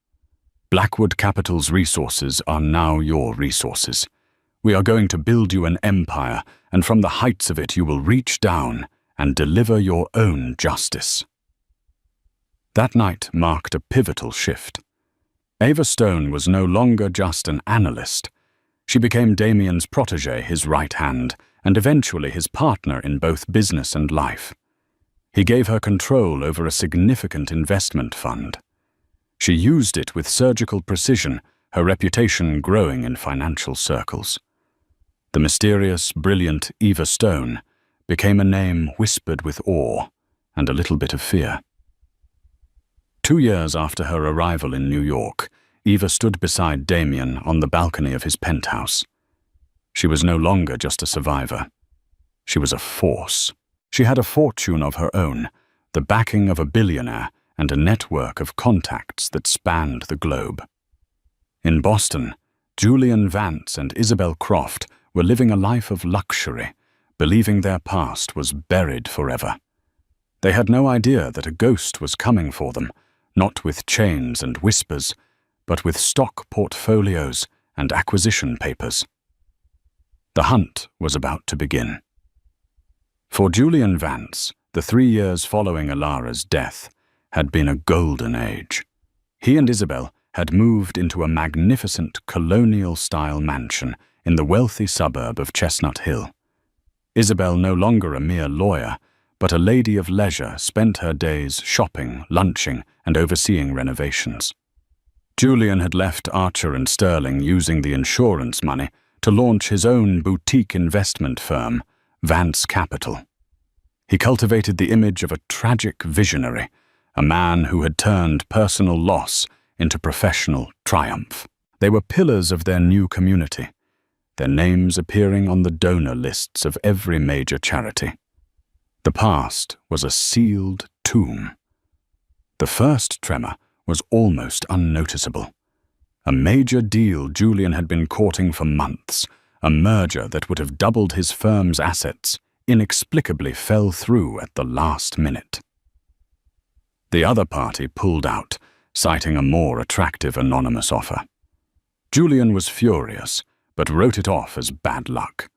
Blackwood Capital's resources are now your resources. We are going to build you an empire, and from the heights of it you will reach down and deliver your own justice." That night marked a pivotal shift. Eva Stone was no longer just an analyst. She became Damien's protégé, his right hand, and eventually his partner in both business and life. He gave her control over a significant investment fund. She used it with surgical precision, her reputation growing in financial circles. The mysterious, brilliant Eva Stone became a name whispered with awe and a little bit of fear. 2 years after her arrival in New York, Eva stood beside Damien on the balcony of his penthouse. She was no longer just a survivor. She was a force. She had a fortune of her own, the backing of a billionaire, and a network of contacts that spanned the globe. In Boston, Julian Vance and Isabel Croft were living a life of luxury, believing their past was buried forever. They had no idea that a ghost was coming for them, not with chains and whispers, but with stock portfolios and acquisition papers. The hunt was about to begin. For Julian Vance, the 3 years following Alara's death had been a golden age. He and Isabel had moved into a magnificent colonial-style mansion in the wealthy suburb of Chestnut Hill. Isabel, no longer a mere lawyer, but a lady of leisure, spent her days shopping, lunching, and overseeing renovations. Julian had left Archer and Sterling using the insurance money to launch his own boutique investment firm, Vance Capital. He cultivated the image of a tragic visionary, a man who had turned personal loss into professional triumph. They were pillars of their new community, their names appearing on the donor lists of every major charity. The past was a sealed tomb. The first tremor was almost unnoticeable. A major deal Julian had been courting for months, a merger that would have doubled his firm's assets, inexplicably fell through at the last minute. The other party pulled out, citing a more attractive anonymous offer. Julian was furious, but wrote it off as bad luck.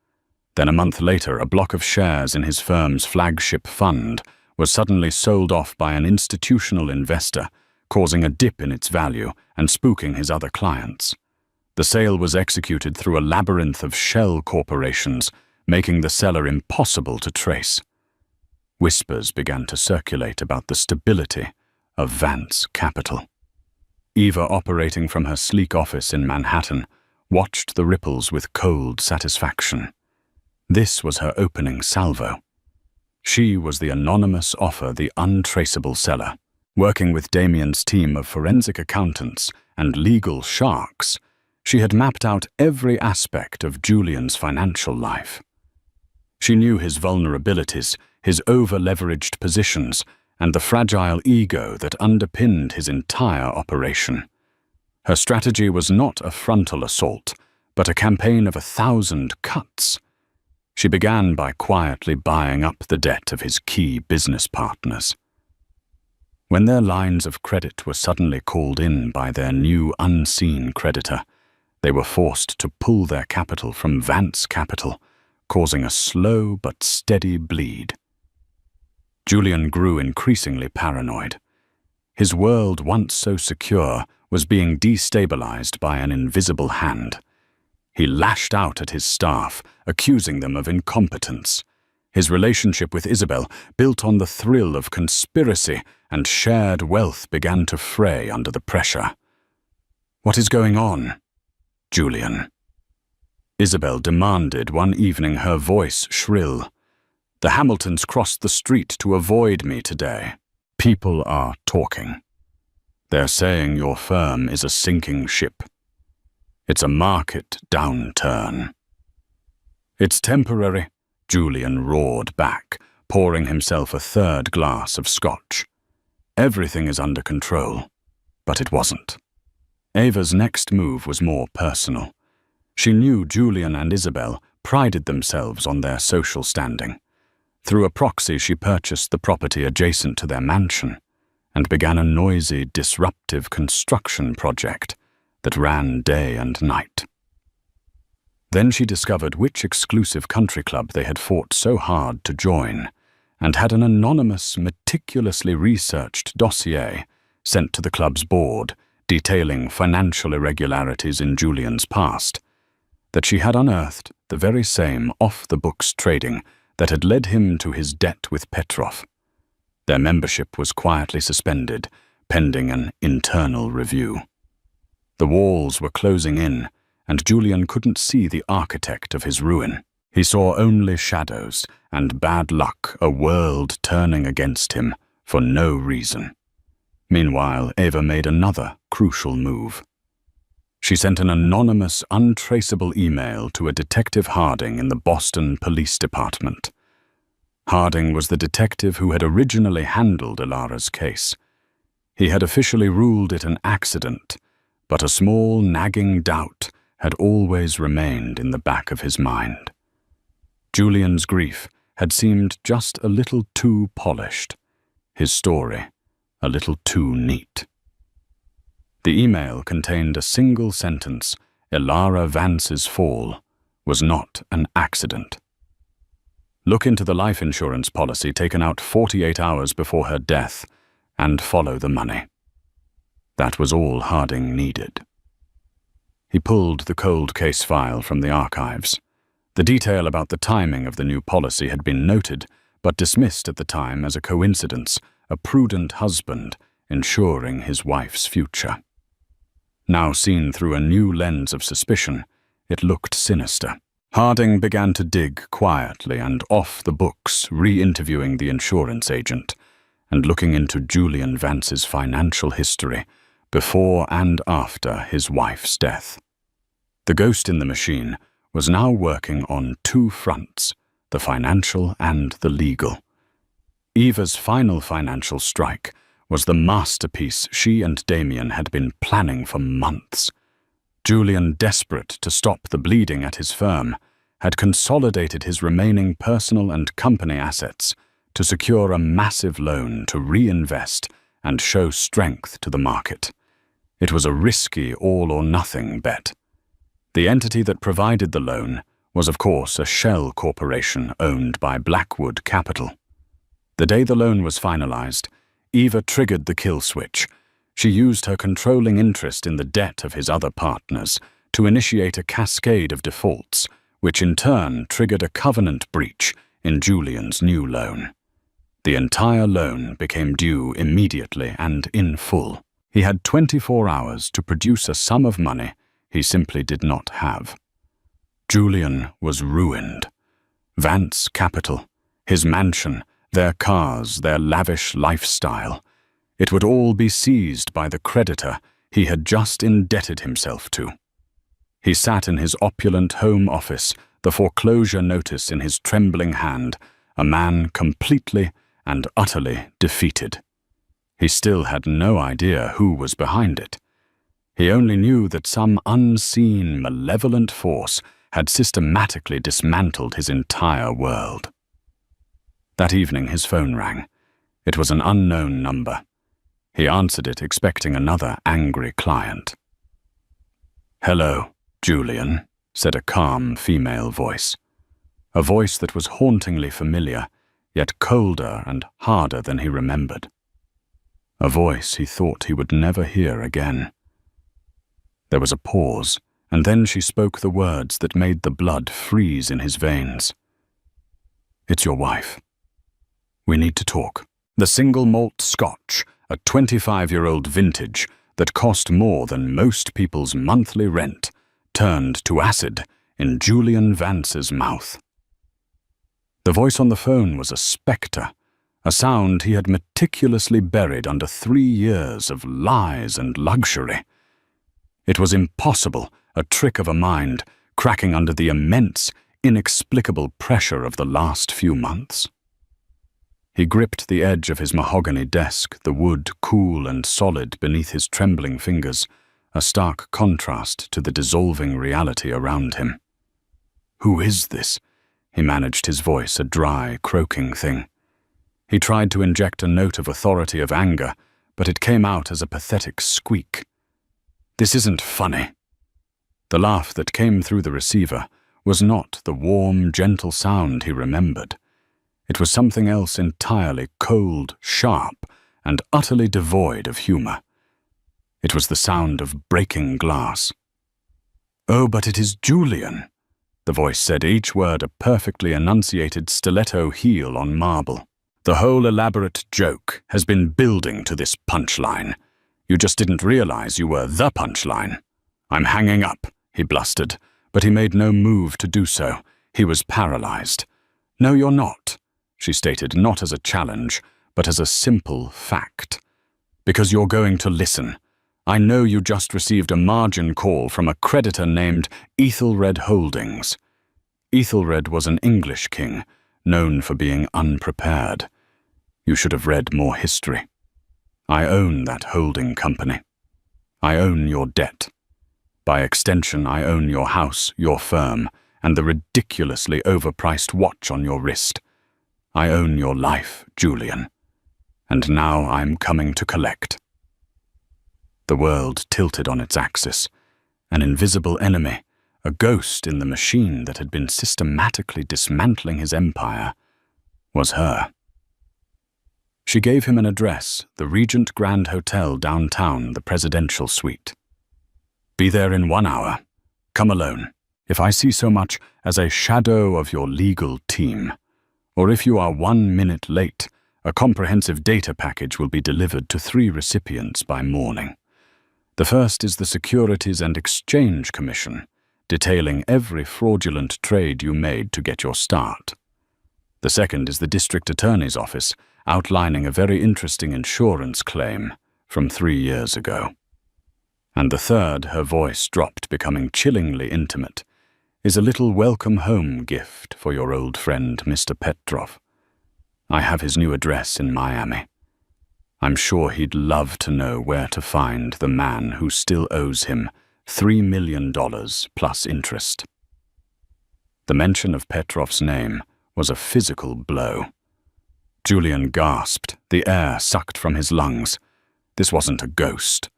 Then a month later, a block of shares in his firm's flagship fund was suddenly sold off by an institutional investor, causing a dip in its value and spooking his other clients. The sale was executed through a labyrinth of shell corporations, making the seller impossible to trace. Whispers began to circulate about the stability of Vance Capital. Eva, operating from her sleek office in Manhattan, watched the ripples with cold satisfaction. This was her opening salvo. She was the anonymous offer, the untraceable seller. Working with Damien's team of forensic accountants and legal sharks, she had mapped out every aspect of Julian's financial life. She knew his vulnerabilities, his over-leveraged positions, and the fragile ego that underpinned his entire operation. Her strategy was not a frontal assault, but a campaign of 1,000 cuts. She began by quietly buying up the debt of his key business partners. When their lines of credit were suddenly called in by their new unseen creditor, they were forced to pull their capital from Vance Capital, causing a slow but steady bleed. Julian grew increasingly paranoid. His world, once so secure, was being destabilized by an invisible hand. He lashed out at his staff, accusing them of incompetence. His relationship with Isabel, built on the thrill of conspiracy and shared wealth, began to fray under the pressure. "What is going on, Julian?" Isabel demanded one evening, her voice shrill. "The Hamiltons crossed the street to avoid me today. People are talking. They're saying your firm is a sinking ship. It's a market downturn." "It's temporary," Julian roared back, pouring himself a third glass of scotch. Everything is under control, but it wasn't. Ava's next move was more personal. She knew Julian and Isabel prided themselves on their social standing. Through a proxy, she purchased the property adjacent to their mansion and began a noisy, disruptive construction project that ran day and night. Then she discovered which exclusive country club they had fought so hard to join, and had an anonymous, meticulously researched dossier sent to the club's board detailing financial irregularities in Julian's past, that she had unearthed the very same off-the-books trading that had led him to his debt with Petrov. Their membership was quietly suspended, pending an internal review. The walls were closing in, and Julian couldn't see the architect of his ruin. He saw only shadows and bad luck, a world turning against him for no reason. Meanwhile, Eva made another crucial move. She sent an anonymous, untraceable email to a Detective Harding in the Boston Police Department. Harding was the detective who had originally handled Ilara's case. He had officially ruled it an accident, but a small, nagging doubt had always remained in the back of his mind. Julian's grief had seemed just a little too polished, his story a little too neat. The email contained a single sentence: Ilara Vance's fall was not an accident. Look into the life insurance policy taken out 48 hours before her death and follow the money. That was all Harding needed. He pulled the cold case file from the archives. The detail about the timing of the new policy had been noted, but dismissed at the time as a coincidence, a prudent husband ensuring his wife's future. Now seen through a new lens of suspicion, it looked sinister. Harding began to dig quietly and off the books, re-interviewing the insurance agent and looking into Julian Vance's financial history before and after his wife's death. The ghost in the machine was now working on two fronts, the financial and the legal. Eva's final financial strike was the masterpiece she and Damien had been planning for months. Julian, desperate to stop the bleeding at his firm, had consolidated his remaining personal and company assets to secure a massive loan to reinvest and show strength to the market. It was a risky all-or-nothing bet. The entity that provided the loan was, of course, a shell corporation owned by Blackwood Capital. The day the loan was finalized, Eva triggered the kill switch. She used her controlling interest in the debt of his other partners to initiate a cascade of defaults, which in turn triggered a covenant breach in Julian's new loan. The entire loan became due immediately and in full. He had 24 hours to produce a sum of money he simply did not have. Julian was ruined. Vance Capital, his mansion, their cars, their lavish lifestyle. It would all be seized by the creditor he had just indebted himself to. He sat in his opulent home office, the foreclosure notice in his trembling hand, a man completely and utterly defeated. He still had no idea who was behind it. He only knew that some unseen, malevolent force had systematically dismantled his entire world. That evening his phone rang. It was an unknown number. He answered it, expecting another angry client. "Hello, Julian," said a calm female voice. A voice that was hauntingly familiar, yet colder and harder than he remembered. A voice he thought he would never hear again. There was a pause, and then she spoke the words that made the blood freeze in his veins. "It's your wife. We need to talk." The single malt scotch, a 25-year-old vintage that cost more than most people's monthly rent, turned to acid in Julian Vance's mouth. The voice on the phone was a spectre, a sound he had meticulously buried under 3 years of lies and luxury. It was impossible, a trick of a mind, cracking under the immense, inexplicable pressure of the last few months. He gripped the edge of his mahogany desk, the wood cool and solid beneath his trembling fingers, a stark contrast to the dissolving reality around him. "Who is this?" He managed his voice, a dry, croaking thing. He tried to inject a note of authority, of anger, but it came out as a pathetic squeak. "This isn't funny." The laugh that came through the receiver was not the warm, gentle sound he remembered. It was something else entirely, cold, sharp, and utterly devoid of humor. It was the sound of breaking glass. "Oh, but it is Julian," the voice said, each word a perfectly enunciated stiletto heel on marble. The whole elaborate joke has been building to this punchline. You just didn't realize you were the punchline. I'm hanging up, he blustered, but he made no move to do so. He was paralyzed. No, you're not, she stated, not as a challenge, but as a simple fact. Because you're going to listen. I know you just received a margin call from a creditor named Ethelred Holdings. Ethelred was an English king, known for being unprepared. You should have read more history. I own that holding company. I own your debt. By extension, I own your house, your firm, and the ridiculously overpriced watch on your wrist. I own your life, Julian. And now I'm coming to collect. The world tilted on its axis. An invisible enemy, a ghost in the machine that had been systematically dismantling his empire, was her. She gave him an address, the Regent Grand Hotel downtown, the presidential suite. Be there in 1 hour. Come alone. If I see so much as a shadow of your legal team, or if you are 1 minute late, a comprehensive data package will be delivered to 3 recipients by morning. The first is the Securities and Exchange Commission, detailing every fraudulent trade you made to get your start. The second is the District Attorney's Office, outlining a very interesting insurance claim from 3 years ago. And the third, her voice dropped, becoming chillingly intimate, is a little welcome home gift for your old friend, Mr. Petrov. I have his new address in Miami. I'm sure he'd love to know where to find the man who still owes him $3 million plus interest. The mention of Petrov's name was a physical blow. Julian gasped, the air sucked from his lungs. This wasn't a ghost.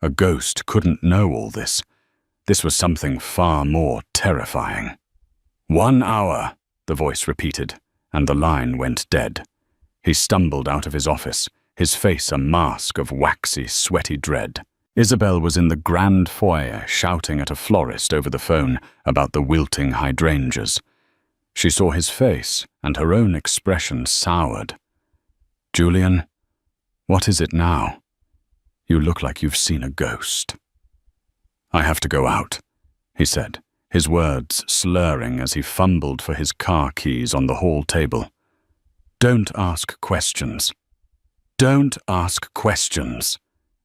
A ghost couldn't know all this. This was something far more terrifying. 1 hour, the voice repeated, and the line went dead. He stumbled out of his office, his face a mask of waxy, sweaty dread. Isabel was in the grand foyer shouting at a florist over the phone about the wilting hydrangeas. She saw his face, and her own expression soured. Julian, what is it now? You look like you've seen a ghost. I have to go out, he said, his words slurring as he fumbled for his car keys on the hall table. Don't ask questions. Don't ask questions.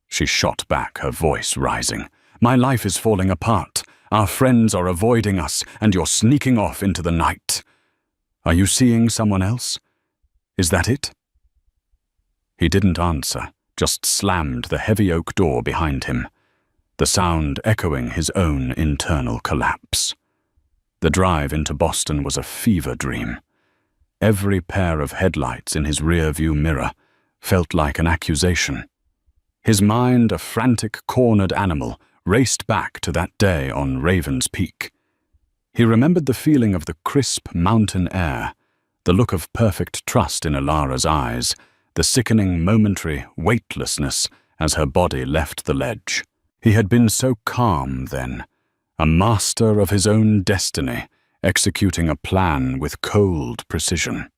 She shot back, her voice rising. My life is falling apart. Our friends are avoiding us, and you're sneaking off into the night. Are you seeing someone else? Is that it? He didn't answer, just slammed the heavy oak door behind him, the sound echoing his own internal collapse. The drive into Boston was a fever dream. Every pair of headlights in his rear-view mirror felt like an accusation. His mind, a frantic, cornered animal, raced back to that day on Raven's Peak. He remembered the feeling of the crisp mountain air, the look of perfect trust in Alara's eyes, the sickening momentary weightlessness as her body left the ledge. He had been so calm then, a master of his own destiny, executing a plan with cold precision.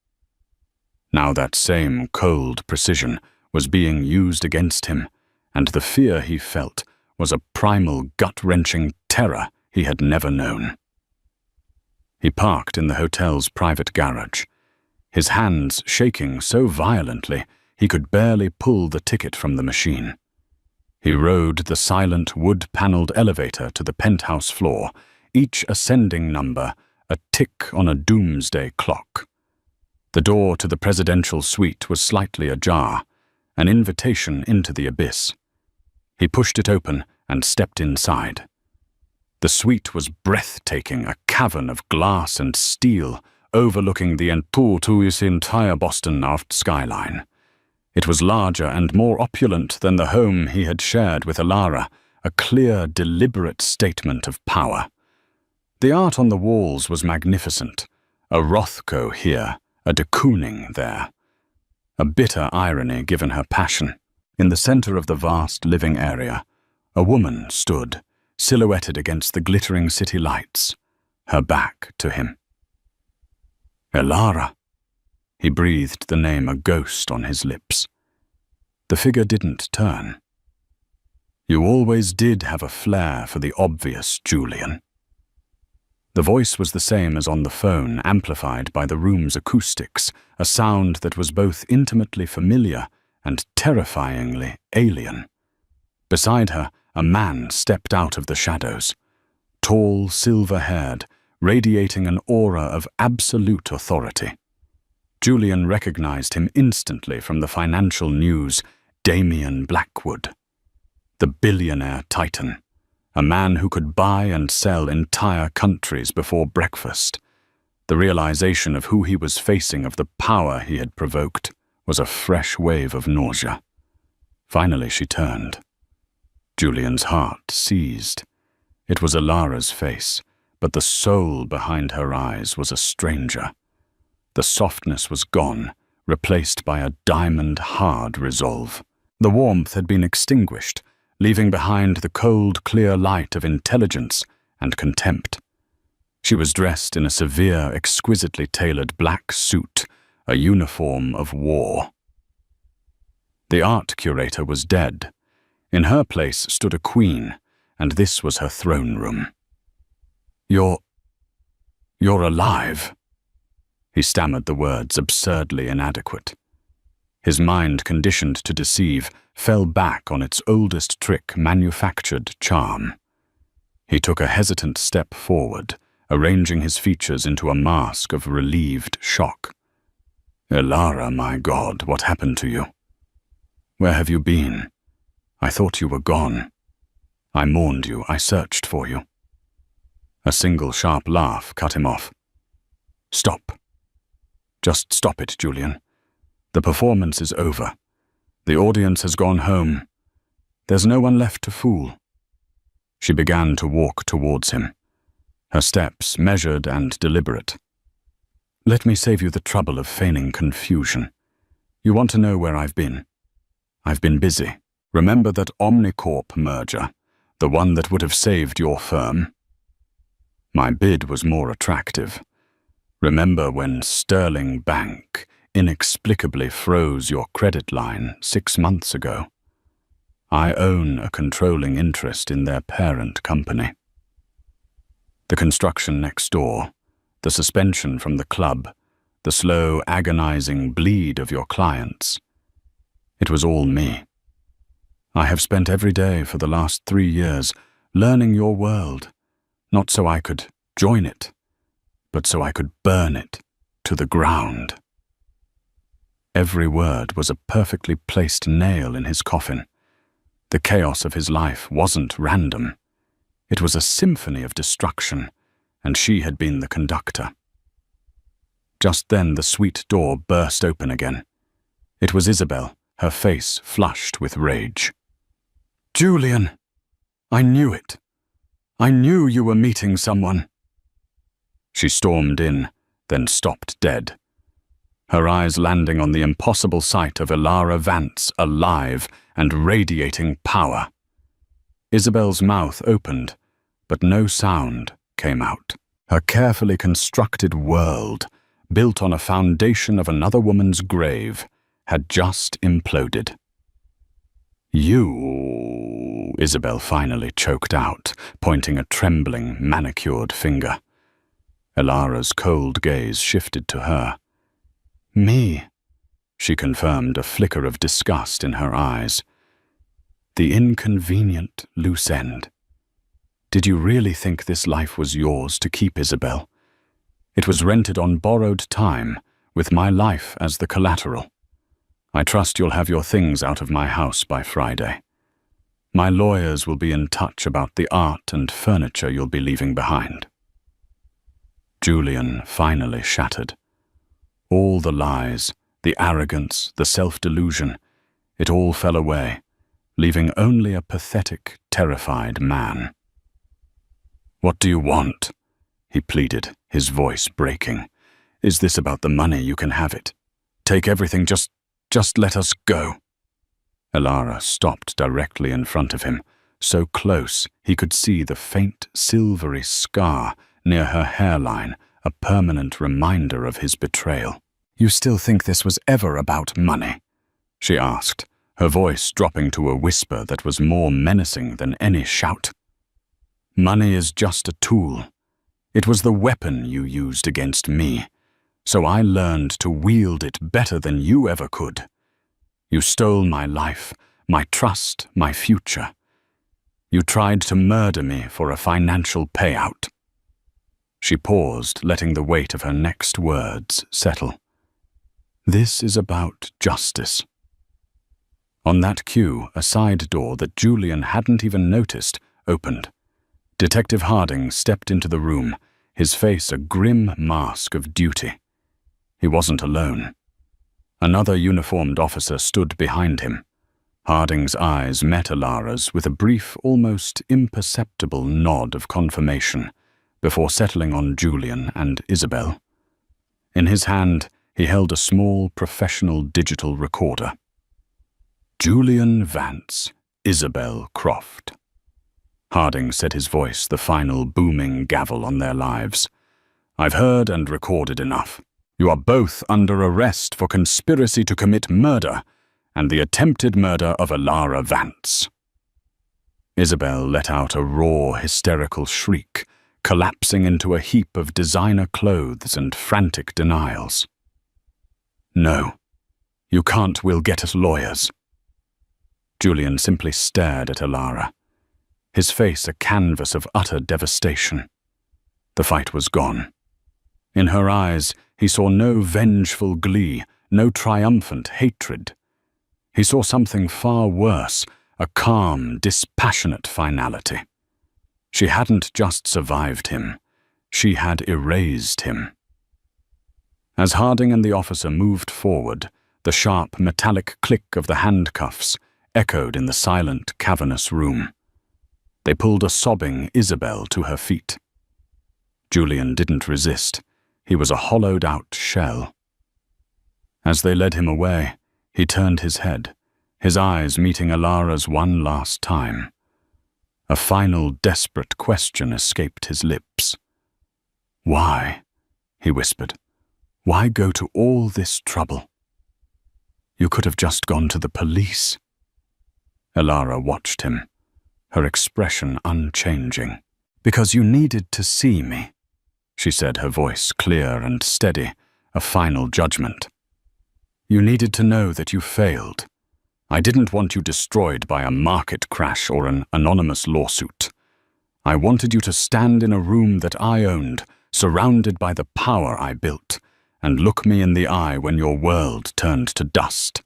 Now that same cold precision was being used against him, and the fear he felt was a primal, gut-wrenching terror he had never known. He parked in the hotel's private garage, his hands shaking so violently he could barely pull the ticket from the machine. He rode the silent wood-paneled elevator to the penthouse floor, each ascending number a tick on a doomsday clock. The door to the presidential suite was slightly ajar, an invitation into the abyss. He pushed it open and stepped inside. The suite was breathtaking, a cavern of glass and steel overlooking the entire Boston aft skyline. It was larger and more opulent than the home he had shared with Alara, a clear, deliberate statement of power. The art on the walls was magnificent, a Rothko here, a de Kooning there. A bitter irony given her passion. In the center of the vast living area, a woman stood, silhouetted against the glittering city lights, her back to him. Alara. He breathed the name a ghost on his lips. The figure didn't turn. "You always did have a flair for the obvious, Julian." The voice was the same as on the phone, amplified by the room's acoustics, a sound that was both intimately familiar and terrifyingly alien. Beside her, a man stepped out of the shadows, tall, silver-haired, radiating an aura of absolute authority. Julian recognized him instantly from the financial news, Damien Blackwood, the billionaire titan, a man who could buy and sell entire countries before breakfast. The realization of who he was facing, of the power he had provoked, was a fresh wave of nausea. Finally she turned. Julian's heart seized. It was Ilara's face, but the soul behind her eyes was a stranger. The softness was gone, replaced by a diamond-hard resolve. The warmth had been extinguished, leaving behind the cold, clear light of intelligence and contempt. She was dressed in a severe, exquisitely tailored black suit, a uniform of war. The art curator was dead. In her place stood a queen, and this was her throne room. You're alive." He stammered the words, absurdly inadequate. His mind, conditioned to deceive, fell back on its oldest trick, manufactured charm. He took a hesitant step forward, arranging his features into a mask of relieved shock. "Ilara, my God, what happened to you? Where have you been? I thought you were gone. I mourned you, I searched for you." A single sharp laugh cut him off. "Stop. Just stop it, Julian. The performance is over. The audience has gone home. There's no one left to fool." She began to walk towards him, her steps measured and deliberate. "Let me save you the trouble of feigning confusion. You want to know where I've been? I've been busy. Remember that Omnicorp merger, the one that would have saved your firm? My bid was more attractive. Remember when Sterling Bank inexplicably froze your credit line 6 months ago? I own a controlling interest in their parent company. The construction next door, the suspension from the club, the slow, agonizing bleed of your clients. It was all me. I have spent every day for the last 3 years learning your world, not so I could join it, but so I could burn it to the ground." Every word was a perfectly placed nail in his coffin. The chaos of his life wasn't random. It was a symphony of destruction, and she had been the conductor. Just then the suite door burst open again. It was Isabel, her face flushed with rage. "Julian! I knew it. I knew you were meeting someone." She stormed in, then stopped dead, her eyes landing on the impossible sight of Ilara Vance alive and radiating power. Isabel's mouth opened, but no sound came out. Her carefully constructed world, built on a foundation of another woman's grave, had just imploded. "You," Isabel finally choked out, pointing a trembling, manicured finger. Ilara's cold gaze shifted to her. "Me," she confirmed, a flicker of disgust in her eyes. "The inconvenient loose end. Did you really think this life was yours to keep, Isabel? It was rented on borrowed time, with my life as the collateral. I trust you'll have your things out of my house by Friday. My lawyers will be in touch about the art and furniture you'll be leaving behind." Julian finally shattered. All the lies, the arrogance, the self-delusion, it all fell away, leaving only a pathetic, terrified man. "What do you want?" he pleaded, his voice breaking. "Is this about the money? You can have it. Take everything, just let us go." Ilara stopped directly in front of him, so close he could see the faint, silvery scar near her hairline, a permanent reminder of his betrayal. "You still think this was ever about money?" she asked, her voice dropping to a whisper that was more menacing than any shout. "Money is just a tool. It was the weapon you used against me, so I learned to wield it better than you ever could. You stole my life, my trust, my future. You tried to murder me for a financial payout." She paused, letting the weight of her next words settle. "This is about justice." On that cue, a side door that Julian hadn't even noticed opened. Detective Harding stepped into the room, his face a grim mask of duty. He wasn't alone. Another uniformed officer stood behind him. Harding's eyes met Alara's with a brief, almost imperceptible nod of confirmation before settling on Julian and Isabel. In his hand, he held a small, professional digital recorder. "Julian Vance, Isabel Croft." Harding said, his voice the final booming gavel on their lives. "I've heard and recorded enough. You are both under arrest for conspiracy to commit murder and the attempted murder of Alara Vance." Isabel let out a raw, hysterical shriek, collapsing into a heap of designer clothes and frantic denials. "No, you can't. We'll get us lawyers." Julian simply stared at Alara, his face a canvas of utter devastation. The fight was gone. In her eyes, he saw no vengeful glee, no triumphant hatred. He saw something far worse, a calm, dispassionate finality. She hadn't just survived him, she had erased him. As Harding and the officer moved forward, the sharp, metallic click of the handcuffs echoed in the silent, cavernous room. They pulled a sobbing Isabel to her feet. Julian didn't resist. He was a hollowed-out shell. As they led him away, he turned his head, his eyes meeting Alara's one last time. A final, desperate question escaped his lips. "Why?" he whispered. "Why go to all this trouble? You could have just gone to the police." Alara watched him, her expression unchanging. "Because you needed to see me," she said, her voice clear and steady, a final judgment. "You needed to know that you failed. I didn't want you destroyed by a market crash or an anonymous lawsuit. I wanted you to stand in a room that I owned, surrounded by the power I built, and look me in the eye when your world turned to dust.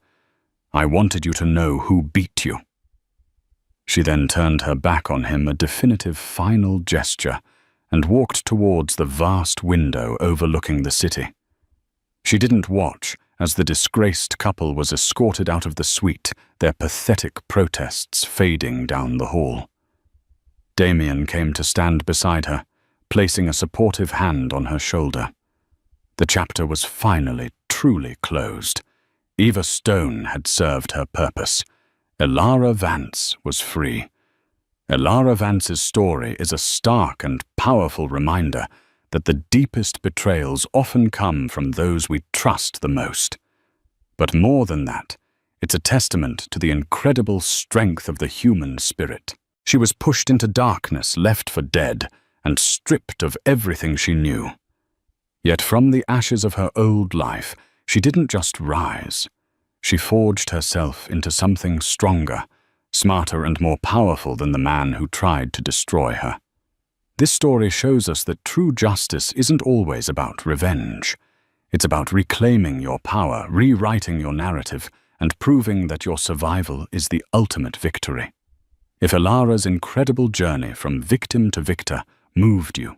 I wanted you to know who beat you." She then turned her back on him, a definitive final gesture, and walked towards the vast window overlooking the city. She didn't watch as the disgraced couple was escorted out of the suite, their pathetic protests fading down the hall. Damien came to stand beside her, placing a supportive hand on her shoulder. The chapter was finally, truly closed. Eva Stone had served her purpose. Alara Vance was free. Alara Vance's story is a stark and powerful reminder that the deepest betrayals often come from those we trust the most. But more than that, it's a testament to the incredible strength of the human spirit. She was pushed into darkness, left for dead, and stripped of everything she knew. Yet from the ashes of her old life, she didn't just rise. She forged herself into something stronger, smarter and more powerful than the man who tried to destroy her. This story shows us that true justice isn't always about revenge. It's about reclaiming your power, rewriting your narrative, and proving that your survival is the ultimate victory. If Alara's incredible journey from victim to victor moved you,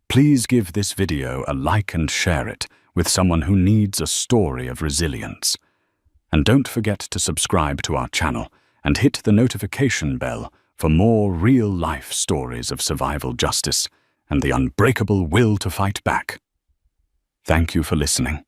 please give this video a like and share it with someone who needs a story of resilience. And don't forget to subscribe to our channel and hit the notification bell for more real-life stories of survival justice and the unbreakable will to fight back. Thank you for listening.